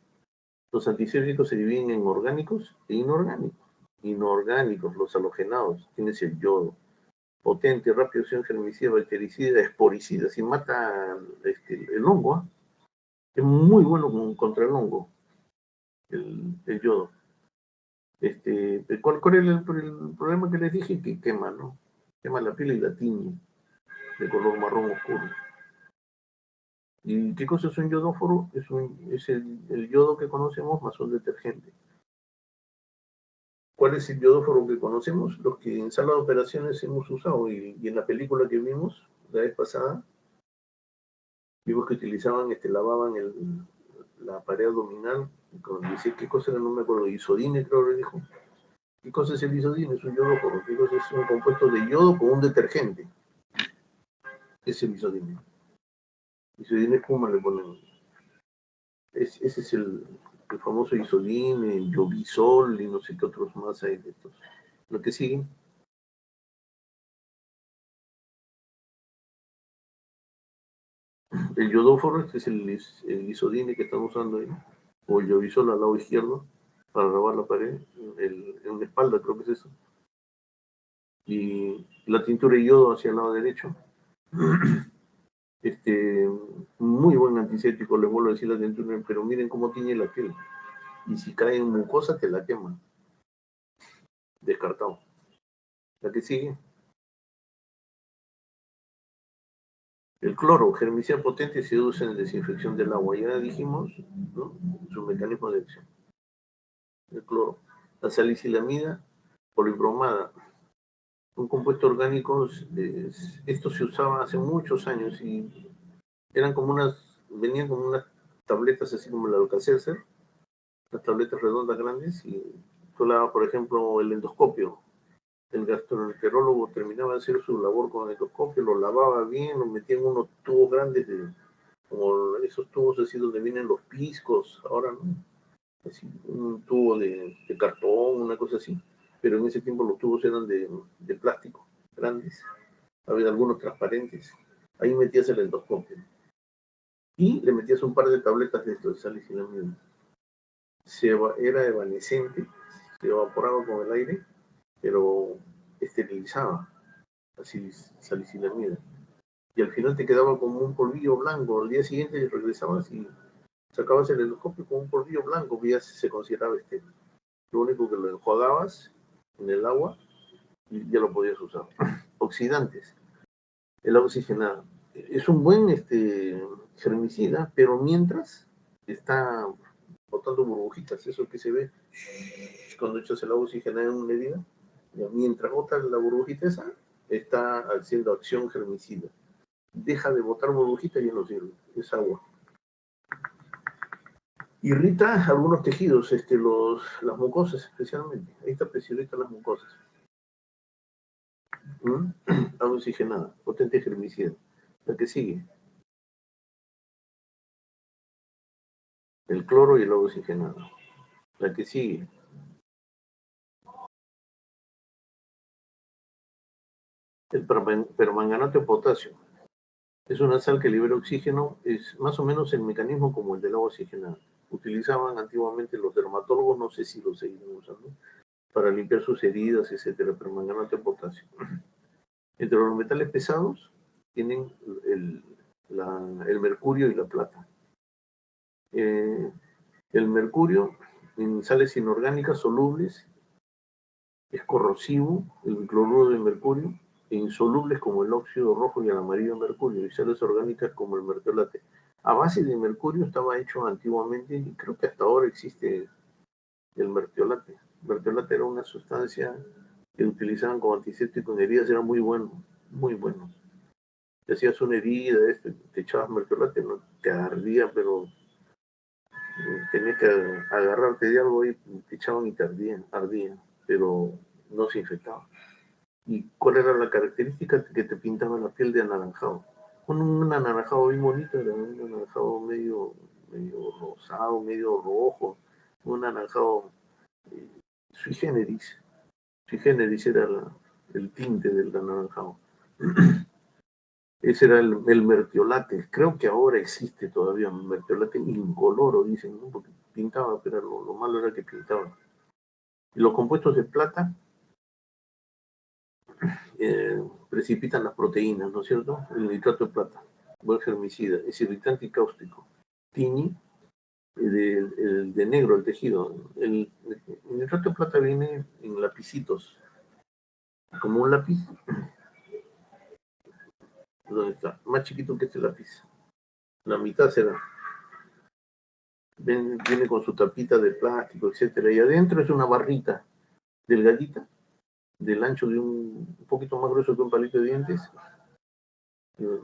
Los antisépticos se dividen en orgánicos e inorgánicos. Inorgánicos, los halogenados, tienes el yodo. Potente, rápido acción germicida, bactericida, esporicida. Si mata el hongo, es muy bueno contra el hongo, el yodo. ¿Cuál es el problema que les dije? Que quema, ¿no? Quema la piel y la tiñe de color marrón oscuro. ¿Y qué cosa es un yodóforo? Es el yodo que conocemos más un detergente. ¿Cuál es el yodóforo que conocemos? Los que en sala de operaciones hemos usado y en la película que vimos la vez pasada, vimos que utilizaban, lavaban la pared abdominal, dice, ¿qué cosa era? No me acuerdo, isodine creo que dijo. ¿Qué cosa es el isodine? Es un yodóforo. ¿Qué cosa es un compuesto de yodo con un detergente? Es el isodine. Isodine espuma le ponen. Ese es el famoso isodine, el Llovizol y no sé qué otros más hay de estos. Lo que sigue. El yodóforo, este es el isodine que estamos usando ahí, o el Llovizol al lado izquierdo, para grabar la pared, en la espalda creo que es eso. Y la tintura de yodo hacia el lado derecho. Muy buen antiséptico, les vuelvo a decir la tintura, pero miren cómo tiñe la piel. Y si cae en mucosa, te la quema. Descartado. La que sigue. El cloro, germicida potente, se usa en desinfección del agua. Ya dijimos, ¿no?, su mecanismo de acción. El cloro. La salicilamida polibromada. Un compuesto orgánico, esto se usaba hace muchos años y eran venían como unas tabletas así como la Alka-Seltzer, las tabletas redondas grandes, y tú le dabas, por ejemplo, el endoscopio. El gastroenterólogo terminaba de hacer su labor con el endoscopio, lo lavaba bien, lo metía en unos tubos grandes, como esos tubos así donde vienen los piscos, ahora no, así, un tubo de cartón, una cosa así, pero en ese tiempo los tubos eran de plástico, grandes, había algunos transparentes, ahí metías el endoscopio y le metías un par de tabletas de esto de salicilamida. Era evanescente, se evaporaba con el aire, pero esterilizaba, así salicilamida. Y al final te quedaba como un polvillo blanco. Al día siguiente regresabas y Sacabas el endoscopio con un polvillo blanco que ya se consideraba estéril. Lo único que lo enjuagabas en el agua y ya lo podías usar. Oxidantes. El agua oxigenada. Es un buen germicida, pero mientras está botando burbujitas, eso que se ve cuando echas el agua oxigenada en una herida, mientras bota la burbujita esa, está haciendo acción germicida. Deja de botar burbujitas y ya no sirve, es agua. Irrita algunos tejidos, las mucosas especialmente. Ahí está especialista las mucosas. Agua oxigenada, potente germicida. La que sigue. El cloro y el agua oxigenada. La que sigue. El permanganato de potasio. Es una sal que libera oxígeno, es más o menos el mecanismo como el del agua oxigenada. Utilizaban antiguamente los dermatólogos, no sé si lo siguen usando, para limpiar sus heridas, etcétera, permanganato de potasio. Entre los metales pesados tienen el mercurio y la plata. El mercurio en sales inorgánicas solubles es corrosivo, el cloruro de mercurio, e insolubles como el óxido rojo y el amarillo de mercurio, y sales orgánicas como el mertiolate. A base de mercurio estaba hecho antiguamente, y creo que hasta ahora existe el mertiolate. El mertiolate era una sustancia que utilizaban como antiséptico en heridas, era muy bueno, muy bueno. Te hacías una herida, te echabas mertiolate, no te ardía, pero tenías que agarrarte de algo y te echaban y te ardía, pero no se infectaba. ¿Y cuál era la característica? Que te pintaba la piel de anaranjado. Un anaranjado bien bonito, era un anaranjado medio rosado, medio rojo, un anaranjado sui generis. Sui generis era el tinte del anaranjado. Ese era el mertiolate. Creo que ahora existe todavía un mertiolate incoloro, dicen, ¿no? Porque pintaba, pero lo malo era que pintaba. Y los compuestos de plata precipitan las proteínas, ¿no es cierto? El nitrato de plata, buen germicida, es irritante y cáustico. Tiñe de negro el tejido. El nitrato de plata viene en lapicitos, como un lápiz. ¿Dónde está? Más chiquito que este lápiz. La mitad será. Viene con su tapita de plástico, etcétera. Y adentro es una barrita delgadita, del ancho de un poquito más grueso que un palito de dientes.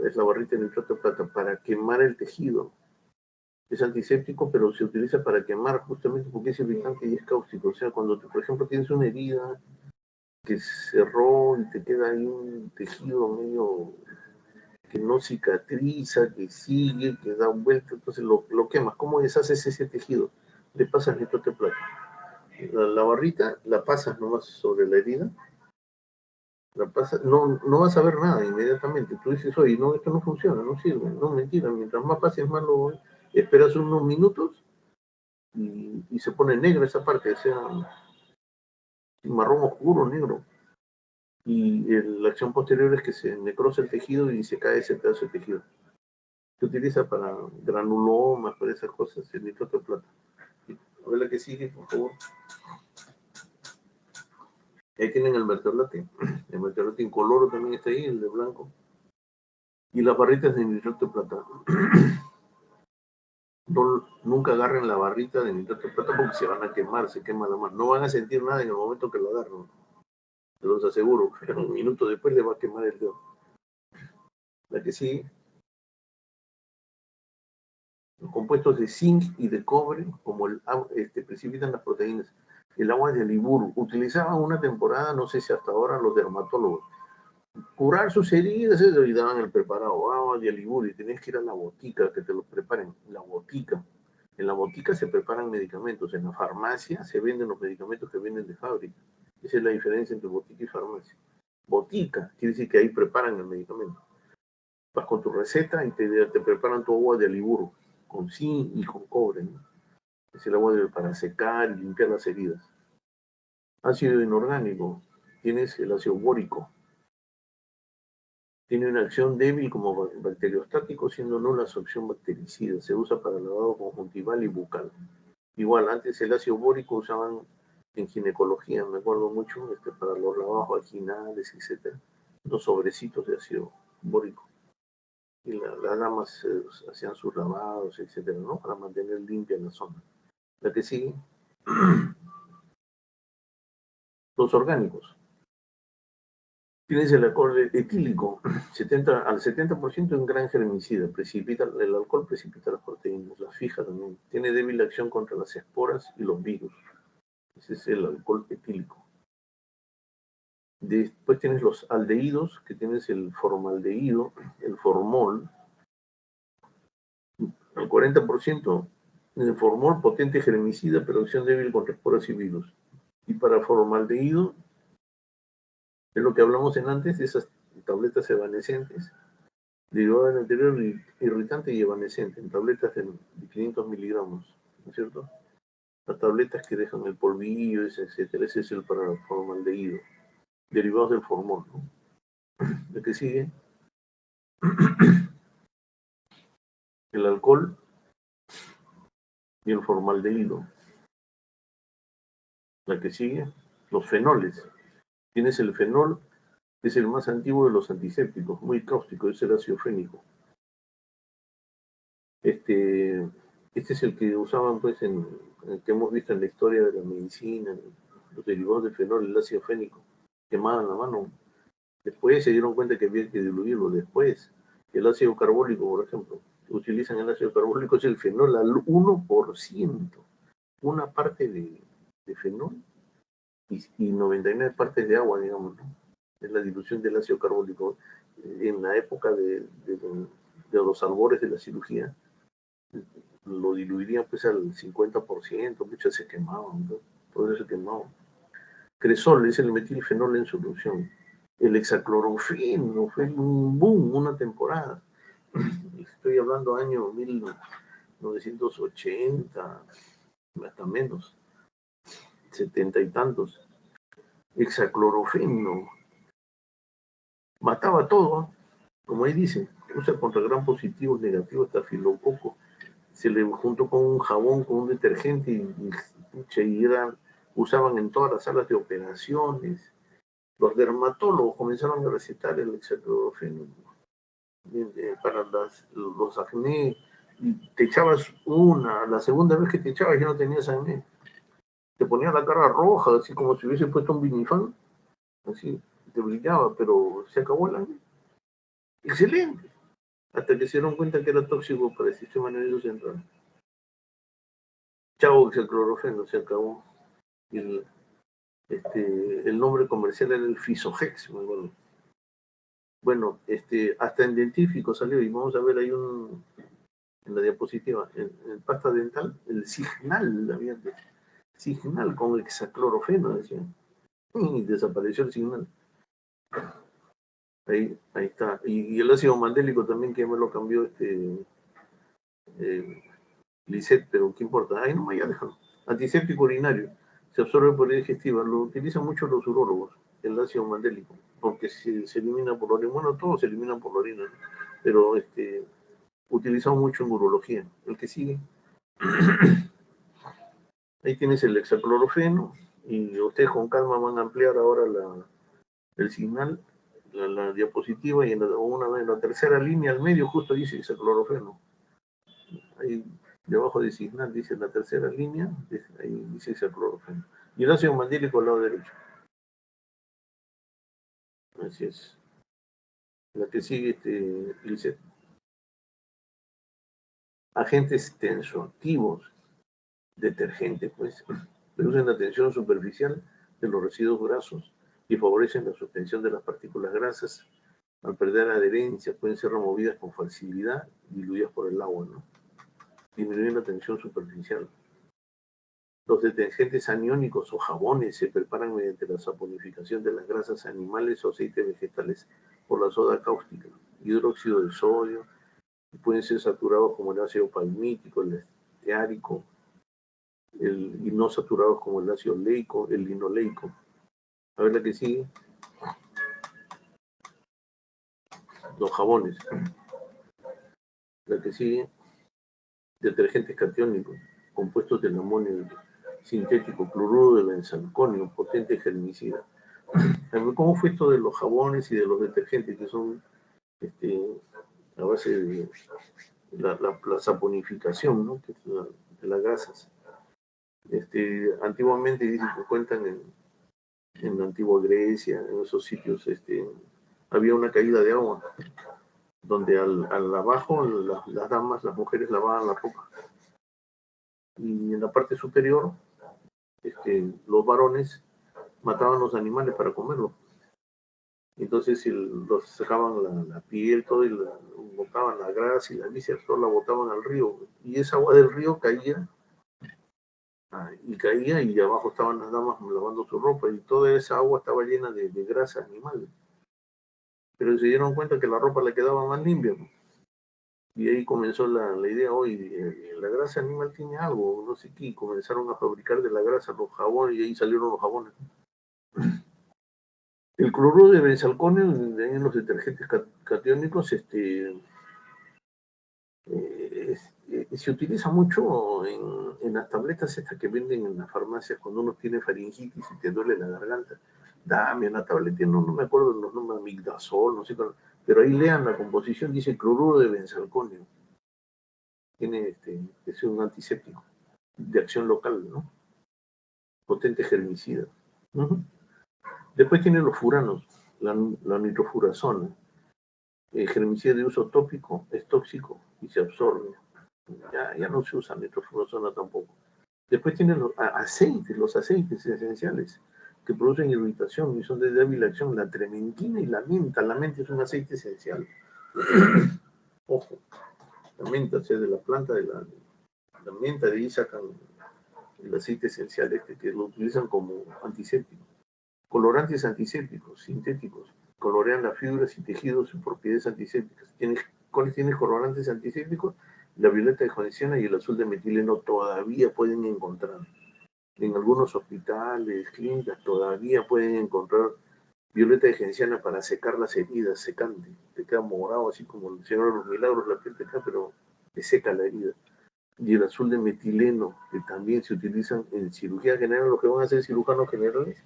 Es la barrita de nitrato de plata para quemar el tejido. Es antiséptico, pero se utiliza para quemar justamente porque es irritante y es cáustico. O sea, cuando, por ejemplo, tienes una herida que cerró y te queda ahí un tejido medio que no cicatriza, que sigue, que da vuelta, entonces lo quemas. ¿Cómo deshaces ese tejido? Le pasas nitrato de plata. La barrita la pasas nomás sobre la herida, la pasas, no vas a ver nada inmediatamente. Tú dices, oye, no, esto no funciona, no sirve. No, mentira, mientras más pases, más lo esperas unos minutos y se pone negra esa parte, o sea, marrón oscuro, negro. Y la acción posterior es que se necrosa el tejido y se cae ese pedazo de tejido. Se utiliza para granulomas, para esas cosas, el nitrato de plata. A ver la que sigue, por favor. Ahí tienen el mertiolate incoloro también está ahí, el de blanco. Y las barritas de nitrato de plata. Nunca agarren la barrita de nitrato de plata porque se van a quemar, se quema la mano. No van a sentir nada en el momento que lo agarran. Te los aseguro, pero un minuto después le va a quemar el dedo. La que sigue. Los compuestos de zinc y de cobre, como precipitan las proteínas. El agua de Alibur. Utilizaban una temporada, no sé si hasta ahora, los dermatólogos. Curar sus heridas, y daban el preparado, agua de Alibur, y tenías que ir a la botica que te lo preparen. La botica. En la botica se preparan medicamentos. En la farmacia se venden los medicamentos que vienen de fábrica. Esa es la diferencia entre botica y farmacia. Botica quiere decir que ahí preparan el medicamento. Vas con tu receta y te preparan tu agua de Alibur, con zinc y con cobre, ¿no? Es el agua para secar y limpiar las heridas. Ácido inorgánico, tienes el ácido bórico. Tiene una acción débil como bacteriostático, siendo nula su acción bactericida. Se usa para lavado conjuntival y bucal. Igual, antes el ácido bórico usaban en ginecología, me acuerdo mucho, para los lavados vaginales, etc. Los sobrecitos de ácido bórico. Y las damas hacían sus lavados, etc., ¿no? Para mantener limpia la zona. La que sigue. Los orgánicos. Tienes el alcohol etílico, al 70% un gran germicida. El alcohol precipita las proteínas, las fija también. Tiene débil acción contra las esporas y los virus. Ese es el alcohol etílico. Después tienes los aldehídos, que tienes el formaldehído, el formol. Al 40% el formol potente germicida, pero acción débil contra esporas y virus. Y para formaldehído, es lo que hablamos en antes, esas tabletas evanescentes, derivado del anterior irritante y evanescente, en tabletas de 500 miligramos, ¿no es cierto? Las tabletas que dejan el polvillo, etcétera, ese es el para formaldehído, derivados del formol, ¿no? ¿El que sigue? El alcohol y el formaldehído. La que sigue, los fenoles. Tienes el fenol, que es el más antiguo de los antisépticos, muy cáustico, es el ácido fénico. Este es el que usaban, pues, el que hemos visto en la historia de la medicina, los derivados de fenol, el ácido fénico, quemaban la mano. Después se dieron cuenta que había que diluirlo. Después, el ácido carbólico, por ejemplo, utilizan el ácido carbólico, es el fenol al 1%, una parte de fenol y 99 partes de agua, digamos, ¿no? Es la dilución del ácido carbólico. En la época de los albores de la cirugía, lo diluirían pues al 50%, muchas se quemaban, ¿no? Todo eso se quemaba. Cresol es el metilfenol en solución. El hexaclorofeno fue un boom, una temporada. Estoy hablando año 1980, hasta menos, 70 y tantos. Hexaclorofeno mataba todo, como ahí dice, usa contra gran positivos, negativos, estafilococo. Se le juntó con un jabón, con un detergente y usaban en todas las salas de operaciones. Los dermatólogos comenzaron a recetar el hexaclorofeno para los acné. Y te echabas la segunda vez que te echabas ya no tenías acné. Te ponía la cara roja, así como si hubiese puesto un vinifán, así, te brillaba, pero se acabó el acné. Excelente. Hasta que se dieron cuenta que era tóxico para el sistema nervioso central. Chao, hexaclorofeno, se acabó. El nombre comercial era el Fisohex, me acuerdo. Bueno, hasta en dentífico salió, y vamos a ver ahí en la diapositiva, en pasta dental, el Signal, Signal con hexaclorofeno, decían. Y desapareció el Signal. Ahí está. Y el ácido mandélico también, que me lo cambió Lisette, pero ¿qué importa? Ahí no me haya dejado. Antiséptico urinario. Se absorbe por vía digestiva. Lo utilizan mucho los urólogos, el ácido mandélico, porque se elimina por la orina. Bueno, todos se eliminan por la orina, ¿no? Pero utilizado mucho en urología. El que sigue. Ahí tienes el hexaclorofeno y ustedes con calma van a ampliar ahora el Signal, la diapositiva, y en la tercera línea al medio justo dice hexaclorofeno. Ahí debajo de Signal dice la tercera línea, ahí dice hexaclorofeno. Y el ácido mandélico al lado derecho. Así es. La que sigue, Lisette. Agentes tensoactivos, detergentes, pues, reducen la tensión superficial de los residuos grasos y favorecen la suspensión de las partículas grasas. Al perder adherencia, pueden ser removidas con facilidad, diluidas por el agua, ¿no? Disminuyen la tensión superficial. Los detergentes aniónicos o jabones se preparan mediante la saponificación de las grasas animales o aceites vegetales por la soda cáustica, hidróxido de sodio, y pueden ser saturados como el ácido palmítico, el esteárico, y no saturados como el ácido leico, el linoleico. A ver la que sigue. los jabones. La que sigue, detergentes catiónicos, compuestos del amonio sintético, cloruro de benzalconio, potente germicida. ¿Cómo fue esto de los jabones y de los detergentes que son a base de la saponificación, ¿no? De las grasas? Antiguamente dicen que cuentan en la antigua Grecia, en esos sitios, había una caída de agua, donde al abajo las damas, las mujeres lavaban la ropa. Y en la parte superior, los varones mataban los animales para comerlos. Entonces los sacaban la piel, todo, y botaban la grasa y la vísceras, todo la botaban al río. Y esa agua del río caía, y abajo estaban las damas lavando su ropa, y toda esa agua estaba llena de grasa animal. Pero se dieron cuenta que la ropa le quedaba más limpia. Y ahí comenzó la idea, hoy la grasa animal tiene algo, no sé qué, y comenzaron a fabricar de la grasa los jabones, y ahí salieron los jabones. El cloruro de benzalconio en los detergentes catiónicos se utiliza mucho en las tabletas estas que venden en las farmacias cuando uno tiene faringitis y te duele la garganta. Dame una tableta, no me acuerdo de los nombres, migdazol, no sé, pero ahí lean la composición, dice cloruro de benzalconio. Es un antiséptico de acción local, ¿no? Potente germicida. Después tiene los furanos, la nitrofurazona. Germicida de uso tópico, es tóxico y se absorbe. Ya no se usa nitrofurazona tampoco. Después tiene los aceites esenciales que producen irritación y son de débil acción, la trementina y la menta. La menta es un aceite esencial. Ojo, la menta, o sea, de la planta de la menta, de ahí sacan el aceite esencial que lo utilizan como antiséptico. Colorantes antisépticos, sintéticos, colorean las fibras y tejidos en propiedades antisépticas. ¿Cuáles tienen colorantes antisépticos? La violeta de genciana y el azul de metileno todavía pueden encontrar. En algunos hospitales, clínicas, todavía pueden encontrar violeta de genciana para secar las heridas, secante. Te queda morado, así como el Señor de los Milagros, la piel te queda, pero te seca la herida. Y el azul de metileno, que también se utilizan en cirugía general, lo que van a hacer cirujanos generales,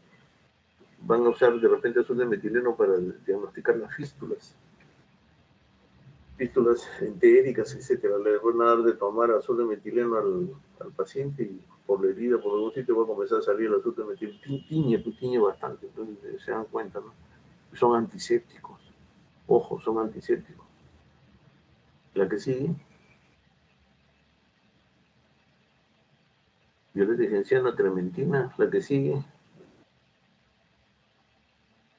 van a usar de repente azul de metileno para diagnosticar las fístulas entéricas, etcétera. Le van a dar de tomar azul de metileno al paciente y por la herida, por algún sitio va a comenzar a salir el azul de metileno. Tiñe bastante, entonces se dan cuenta, ¿no? Son antisépticos. Ojo, son antisépticos. La que sigue, violeta de genciana, trementina. La que sigue,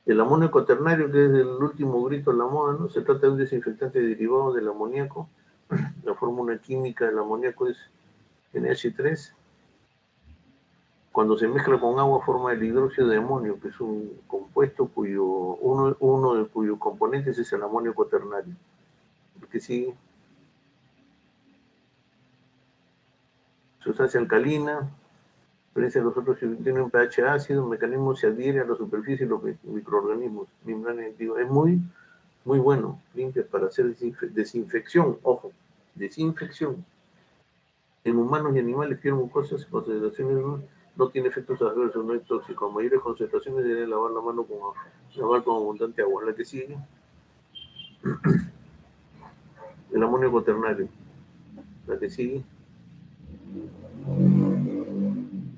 el amonio cuaternario, que es el último grito de la moda, ¿no? Se trata de un desinfectante derivado del amoníaco. La fórmula química del amoníaco es NH3. Cuando se mezcla con agua forma el hidróxido de amonio, que es un compuesto uno de cuyos componentes es el amonio cuaternario. Que sigue, sustancia alcalina, diferencia de los otros que tienen un pH ácido, un mecanismo se adhiere a la superficie de los microorganismos. Es muy bueno, limpia para hacer desinfección, ojo, desinfección. En humanos y animales, piel, mucosas, concentraciones, no tiene efectos adversos, no es tóxico. A mayores concentraciones debe lavar la mano lavar con abundante agua. La que sigue, el amonio cuaternario. La que sigue,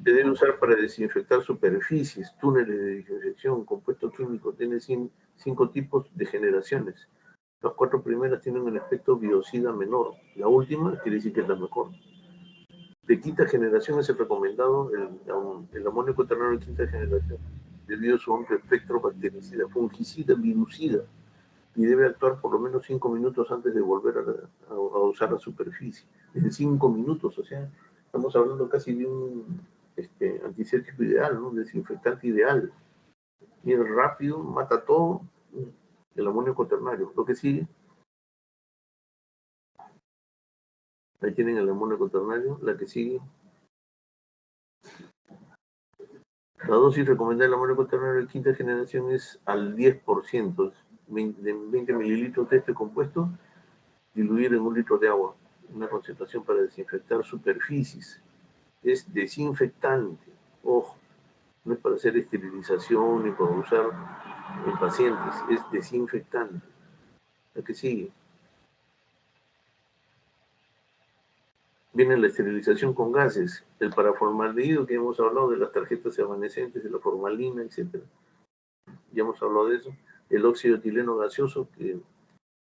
se debe usar para desinfectar superficies, túneles de desinfección, compuesto químico. Tiene 5 tipos de generaciones. Las 4 primeras tienen el efecto biocida menor. La última quiere decir que es la mejor. De quinta generación es el recomendado el amonio cuaternario de quinta generación, debido a su amplio espectro bactericida, fungicida, virucida, y debe actuar por lo menos 5 minutos antes de volver a usar la superficie. En 5 minutos, o sea, estamos hablando casi de un antiséptico ideal, ¿no? Un desinfectante ideal. Y es rápido, mata todo, el amonio cuaternario. Lo que sigue, ahí tienen el amonio cuaternario. La que sigue, la dosis recomendada del amonio cuaternario de quinta generación es al 10%. 20 mililitros de este compuesto, diluir en 1 litro de agua. Una concentración para desinfectar superficies. Es desinfectante. Ojo, no es para hacer esterilización ni para usar en pacientes. Es desinfectante. ¿A qué sigue? Viene la esterilización con gases, el paraformaldehído, que hemos hablado de las tarjetas evanescentes, de la formalina, etc. Ya hemos hablado de eso. El óxido etileno gaseoso, que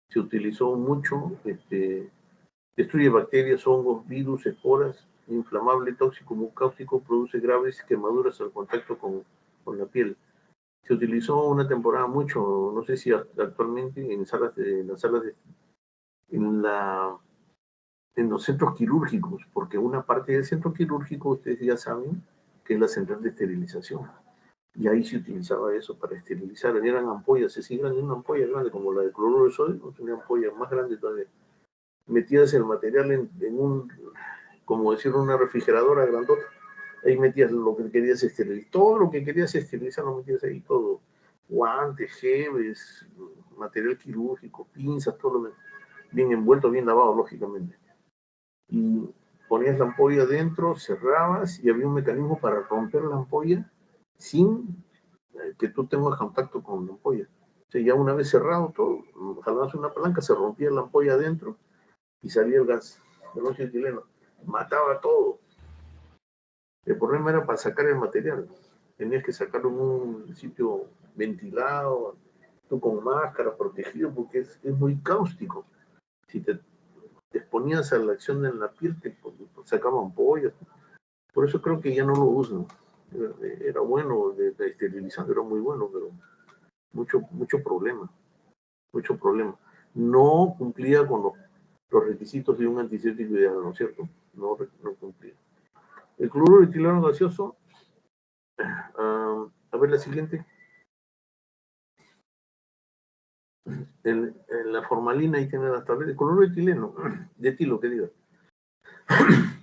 se utilizó mucho, destruye bacterias, hongos, virus, esporas, inflamable, tóxico, muy cáustico, produce graves quemaduras al contacto con la piel. Se utilizó una temporada mucho, no sé si actualmente, en los centros quirúrgicos, porque una parte del centro quirúrgico, ustedes ya saben, que es la central de esterilización. Y ahí se utilizaba eso para esterilizar. Eran ampollas, se siguen en una ampolla grande, como la de cloruro de sodio, una ampolla más grande todavía. Metías el material en un, como decir, una refrigeradora grandota. Ahí metías lo que querías esterilizar. Todo lo que querías esterilizar lo metías ahí, todo. Guantes, geles, material quirúrgico, pinzas, todo lo bien envuelto, bien lavado, lógicamente. Y ponías la ampolla adentro, cerrabas y había un mecanismo para romper la ampolla sin que tú tengas contacto con la ampolla. O sea, ya una vez cerrado todo, jalabas una palanca, se rompía la ampolla adentro y salía el gas, el óxido etileno. Mataba todo. El problema era para sacar el material. Tenías que sacarlo en un sitio ventilado, tú con máscara, protegido, porque es muy cáustico. Si te exponías a la acción en la piel, te sacaban ampollas. Por eso creo que ya no lo usan. Era bueno, de esterilizar era muy bueno, pero mucho problema. Mucho problema. No cumplía con los requisitos de un antiséptico ideal, ¿no es cierto? No cumplía. El cloruro de etileno gaseoso, a ver la siguiente. La formalina, ahí tiene las tabletas. El cloruro de etileno, de etilo, que diga.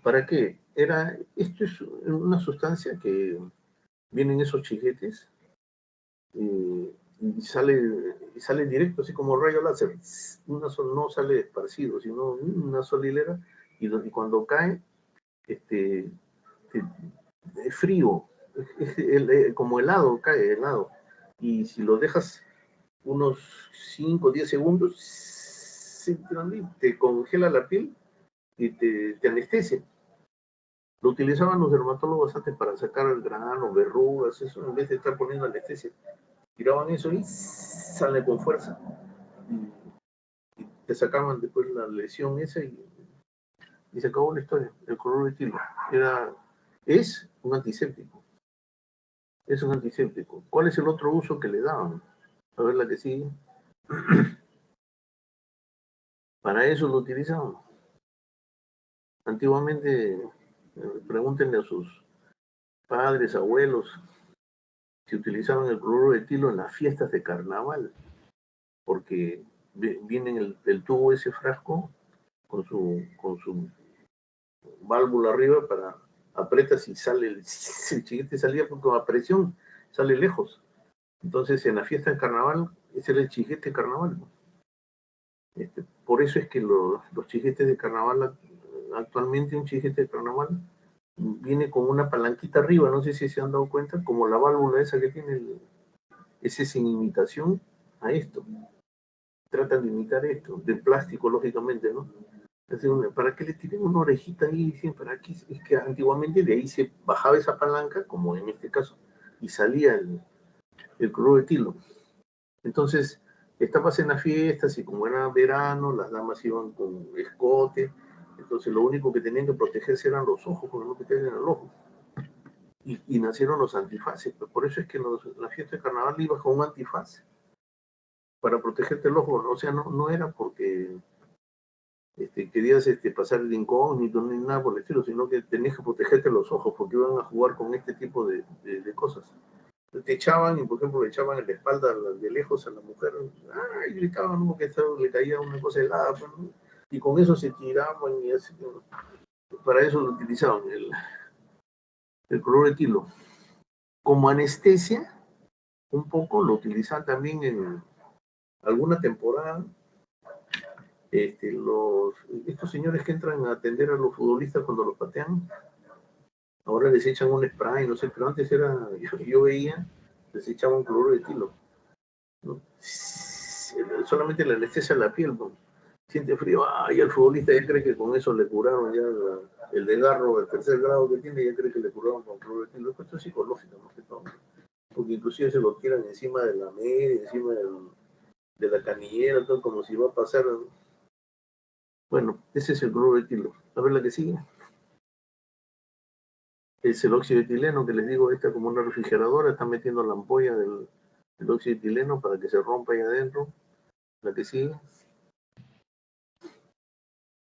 ¿Para qué? Esto es una sustancia que viene en esos chiquetes y sale directo, así como rayo láser. No sale esparcido, sino una sola hilera, y cuando cae, es frío, como helado, cae helado. Y si lo dejas unos 5 o 10 segundos, te congela la piel y te anestesia. Lo utilizaban los dermatólogos antes para sacar el grano, verrugas, eso, en vez de estar poniendo anestesia. Tiraban eso y sale con fuerza. Y te sacaban después la lesión esa y se acabó la historia. El cloruro de etilo es un antiséptico. Es un antiséptico. ¿Cuál es el otro uso que le daban? A ver la que sigue. Para eso lo utilizaban. Antiguamente, pregúntenle a sus padres, abuelos, si utilizaban el cloruro de etilo en las fiestas de carnaval, porque viene el tubo, ese frasco, con su válvula arriba para apretas y sale el chiquete, salía con a presión, sale lejos. Entonces en la fiesta de carnaval, ese era el chiquete de carnaval. Por eso es que los chiquetes de carnaval, actualmente un chiquete de carnaval viene con una palanquita arriba, no sé si se han dado cuenta, como la válvula esa que tiene, ese es en imitación a esto. Tratan de imitar esto, de plástico, lógicamente, ¿no? ¿Para qué le tienen una orejita ahí? Para aquí, es que antiguamente de ahí se bajaba esa palanca, como en este caso, y salía el cloruro de etilo. Entonces, estabas en las fiestas y como era verano, las damas iban con escote, entonces lo único que tenían que protegerse eran los ojos, porque no te caían en el ojo. Y nacieron los antifaces. Pues por eso es que en la fiesta de carnaval ibas con un antifaz para protegerte el ojo. O sea, no era porque querías pasar el incógnito ni nada por el estilo, sino que tenías que protegerte los ojos porque iban a jugar con este tipo de cosas. Te echaban y, por ejemplo, le echaban en la espalda de lejos a la mujer, y gritaban, ¿no? Que le caía una cosa helada, pues, ¿no? Y con eso se tiraban y así, ¿no? Para eso lo utilizaban, el cloruro de etilo. Como anestesia, un poco lo utilizaban también alguna temporada, estos señores que entran a atender a los futbolistas cuando los patean, ahora les echan un spray, no sé, pero antes era, yo veía, les echaban cloruro de etilo, ¿no? Solamente la anestesia a la piel, ¿no? Siente frío, y el futbolista ya cree que con eso le curaron ya el desgarro del tercer grado que tiene, ya cree que le curaron con cloruro de etilo. Esto es psicológico, no sé todo, porque inclusive se lo tiran encima de la media, encima de la canillera, todo como si va a pasar. Bueno, ese es el cloruro de etilo. A ver la que sigue. Es el óxido de etileno, que les digo, esta como una refrigeradora, está metiendo la ampolla del óxido de etileno para que se rompa ahí adentro. La que sigue.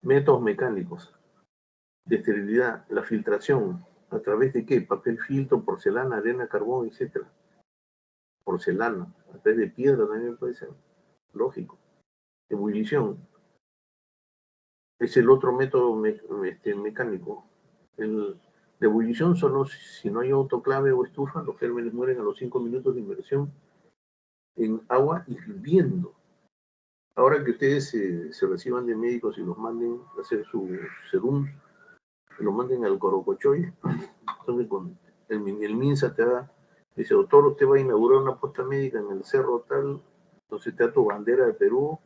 Métodos mecánicos de esterilidad, la filtración, ¿a través de qué? Papel filtro, porcelana, arena, carbón, etcétera. Porcelana, a través de piedra también puede ser, lógico. Ebullición, es el otro método mecánico. La ebullición solo si no hay autoclave o estufa, los gérmenes mueren a los 5 minutos de inmersión en agua hirviendo. Ahora que ustedes se reciban de médicos y los manden a hacer su serum, lo manden al Corocochoy, entonces con el MINSA te da, dice, doctor, usted va a inaugurar una posta médica en el cerro tal, entonces te da tu bandera de Perú,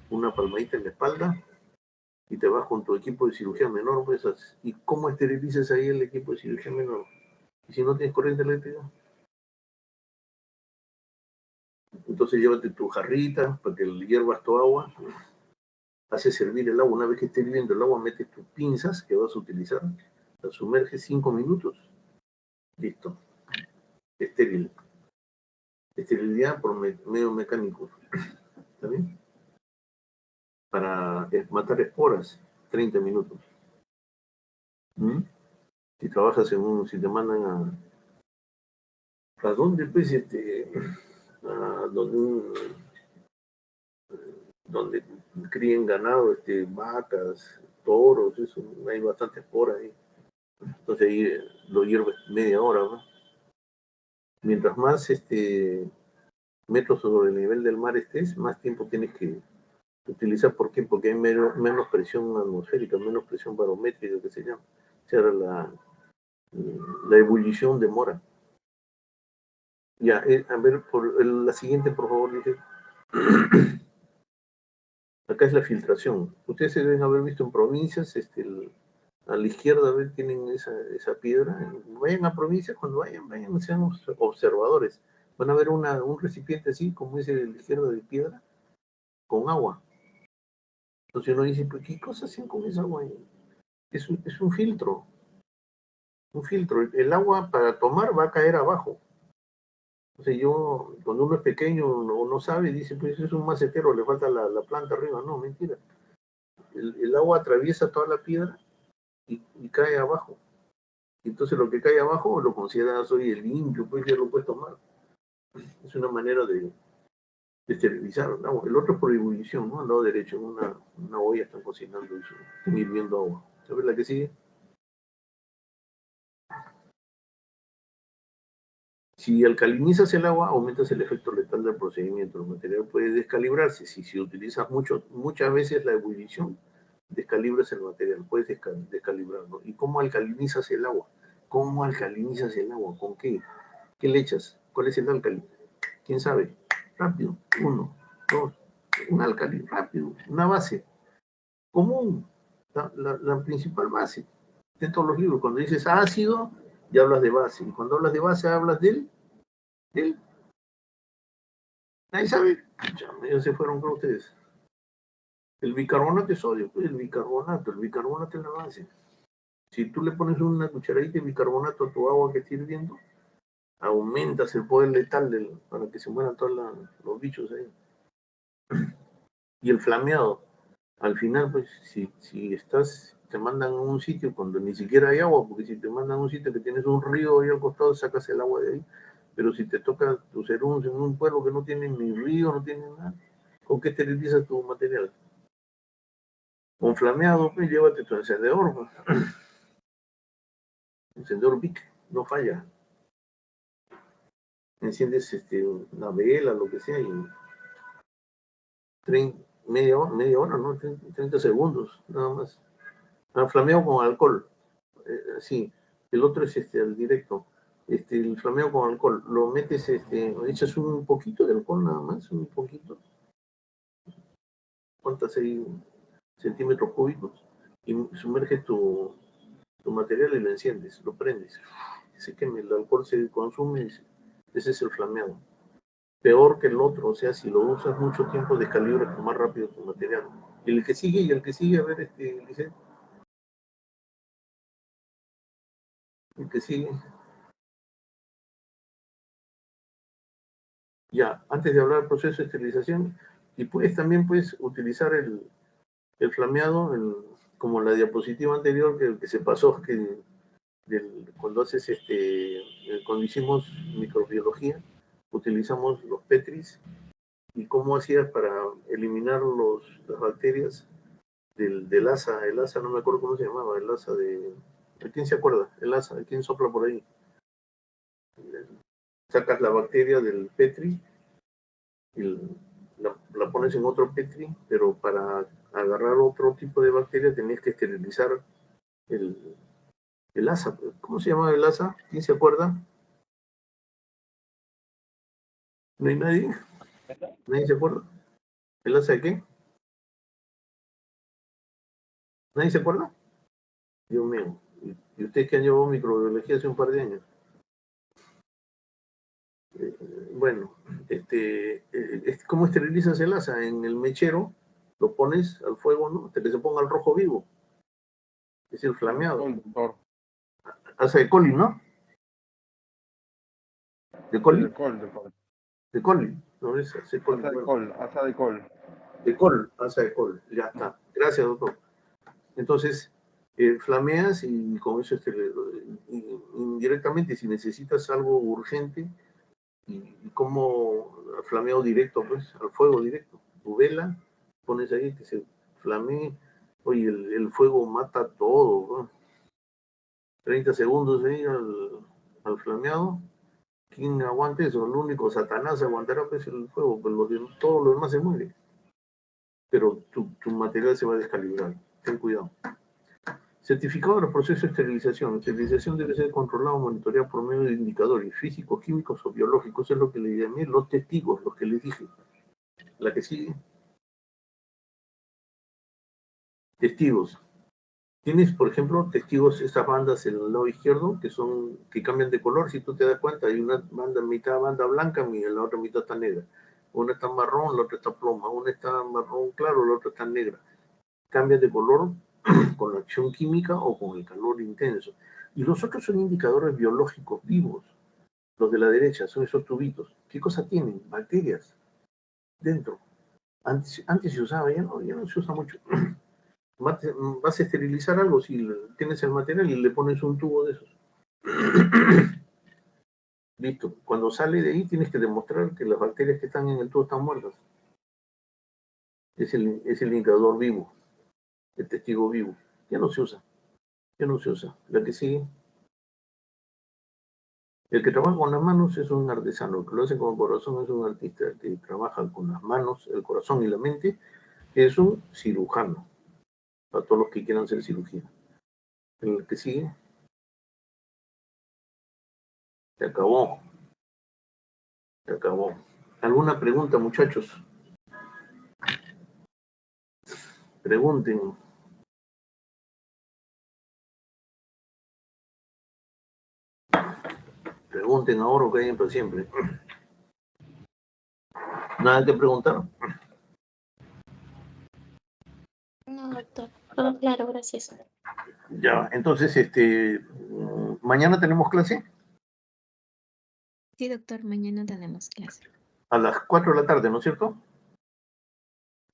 una palmadita en la espalda, y te vas con tu equipo de cirugía menor, pues, ¿y cómo esterilizas ahí el equipo de cirugía menor? Y si no tienes corriente eléctrica, entonces llévate tu jarrita para que hiervas tu agua, haces hervir el agua, una vez que esté hirviendo el agua, metes tus pinzas que vas a utilizar, la sumerges 5 minutos, listo, estéril. Esterilidad por medio mecánico, ¿está bien? Para matar esporas, 30 minutos. ¿Mm? Si trabajas si te mandan ¿a dónde pues donde críen ganado, vacas, toros, eso, hay bastante esporas ahí. Entonces ahí lo hierves media hora, ¿no? Mientras más metros sobre el nivel del mar estés, más tiempo tienes que utilizar. ¿Por qué? Porque hay menos presión atmosférica, menos presión barométrica, que se llama. O sea, la ebullición demora. Ya, a ver, la siguiente, por favor, dice. Acá es la filtración. Ustedes se deben haber visto en provincias, a la izquierda, a ver, tienen esa piedra. Vayan a provincias, cuando vayan, sean observadores. Van a ver un recipiente así, como ese de la izquierda de piedra, con agua. Entonces uno dice, ¿pero qué cosa hacen con esa agua? Es un filtro. Un filtro. El agua para tomar va a caer abajo. O sea, cuando uno es pequeño no sabe, dice, pues es un macetero, le falta la planta arriba. No, mentira. El agua atraviesa toda la piedra y cae abajo. Entonces lo que cae abajo lo consideras hoy el limpio, pues ya lo puedes tomar. Es una manera de esterilizar el agua. El otro es por ebullición, ¿no? Al lado derecho, en una olla están cocinando eso, están hirviendo agua. ¿Sabes la que sigue? Si alcalinizas el agua, aumentas el efecto letal del procedimiento. El material puede descalibrarse. Si utilizas muchas veces la ebullición, descalibras el material, puedes descalibrarlo. ¿Y cómo alcalinizas el agua? ¿Cómo alcalinizas el agua? ¿Con qué? ¿Qué le echas? ¿Cuál es el álcali? ¿Quién sabe? Rápido. 1, 2, un álcali, rápido. Una base común. La principal base de todos los libros. Cuando dices ácido, ya hablas de base. Y cuando hablas de base, hablas del nadie sabe. Ya se fueron con ustedes. El bicarbonato es sodio, pues el bicarbonato es la base. Si tú le pones una cucharadita de bicarbonato a tu agua que está hirviendo, aumentas el poder letal para que se mueran todos los bichos ahí. Y el flameado, al final, pues, si te mandan a un sitio cuando ni siquiera hay agua, porque si te mandan a un sitio que tienes un río ahí al costado, sacas el agua de ahí. Pero si te toca tu serum en un pueblo que no tiene ni río, no tiene nada, ¿con qué esterilizas tu material? Con flameado, pues llévate tu encendedor, pues. Encendedor Bic, no falla. Enciendes una vela, lo que sea, y media hora, ¿no? 30 segundos, nada más. Flameo con alcohol. Sí, el otro es el directo. El flameo con alcohol. Lo metes, echas un poquito de alcohol nada más, un poquito. ¿Cuántas hay? Centímetros cúbicos. Y sumerges tu material y lo enciendes, lo prendes. Se quema, el alcohol se consume, ese es el flameado. Peor que el otro, o sea, si lo usas mucho tiempo, descalibras más rápido tu material. Y el que sigue, a ver, Lisette. El que sigue. Ya, antes de hablar del proceso de esterilización, y puedes también utilizar el flameado, como la diapositiva anterior que se pasó, cuando haces cuando hicimos microbiología, utilizamos los Petris y cómo hacías para eliminar las bacterias del asa. El asa, no me acuerdo cómo se llamaba, el asa ¿de quién se acuerda? El asa, ¿de quién sopla por ahí? Sacas la bacteria del Petri y la pones en otro Petri, pero para agarrar otro tipo de bacteria tenías que esterilizar el asa. ¿Cómo se llamaba el asa? ¿Quién se acuerda? ¿No hay nadie? ¿Nadie se acuerda? ¿El asa de qué? ¿Nadie se acuerda? Dios mío. ¿Y ustedes que han llevado microbiología hace un par de años? Bueno, ¿cómo esterilizas el asa? En el mechero lo pones al fuego, ¿no? Hasta que se ponga al rojo vivo. Es el flameado. Asa de coli, ¿no? ¿De coli? De col. De coli. No, es asa de coli. Asa de col. De col, asa de col. Ya está. Gracias, doctor. Entonces, flameas y con eso indirectamente, si necesitas algo urgente, y como flameo directo, pues, al fuego directo. Tu vela, pones ahí que se flamee. Oye, el fuego mata todo, ¿no? 30 segundos ahí al flameado. ¿Quién aguante eso? El único Satanás aguantará pues el fuego, pues todo lo demás se muere. Pero tu material se va a descalibrar. Ten cuidado. Certificado de los procesos de esterilización. La esterilización debe ser controlada o monitoreada por medio de indicadores físicos, químicos o biológicos. Es lo que le llamé los testigos, los que les dije. La que sigue. Testigos. Tienes, por ejemplo, testigos, estas bandas en el lado izquierdo, que cambian de color. Si tú te das cuenta, hay una banda, mitad banda blanca, y la otra mitad está negra. Una está marrón, la otra está ploma. Una está marrón claro, la otra está negra. Cambian de color con la acción química o con el calor intenso. Y los otros son indicadores biológicos vivos. Los de la derecha son esos tubitos. ¿Qué cosa tienen? Bacterias dentro. Antes se usaba, ya no se usa mucho. Vas a esterilizar algo si tienes el material y le pones un tubo de esos. Listo. Cuando sale de ahí tienes que demostrar que las bacterias que están en el tubo están muertas. Es el indicador vivo, el testigo vivo. Ya no se usa. La que sigue. El que trabaja con las manos es un artesano. El que lo hace con el corazón es un artista. El que trabaja con las manos, el corazón y la mente es un cirujano. A todos los que quieran hacer cirugía. El que sigue. Se acabó. ¿Alguna pregunta, muchachos? Pregunten. Pregunten ahora o callen para siempre. ¿Nada que preguntar? No, doctor. Todo claro, gracias. Ya, entonces, ¿mañana tenemos clase? Sí, doctor, mañana tenemos clase. A las 4 de la tarde, ¿no es cierto?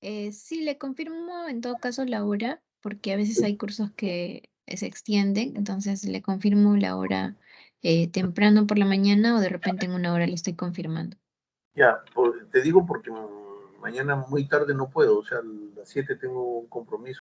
Sí, le confirmo en todo caso la hora, porque a veces hay cursos que se extienden, entonces le confirmo la hora temprano por la mañana o de repente en una hora le estoy confirmando. Ya, te digo porque mañana muy tarde no puedo, o sea, a las 7 tengo un compromiso.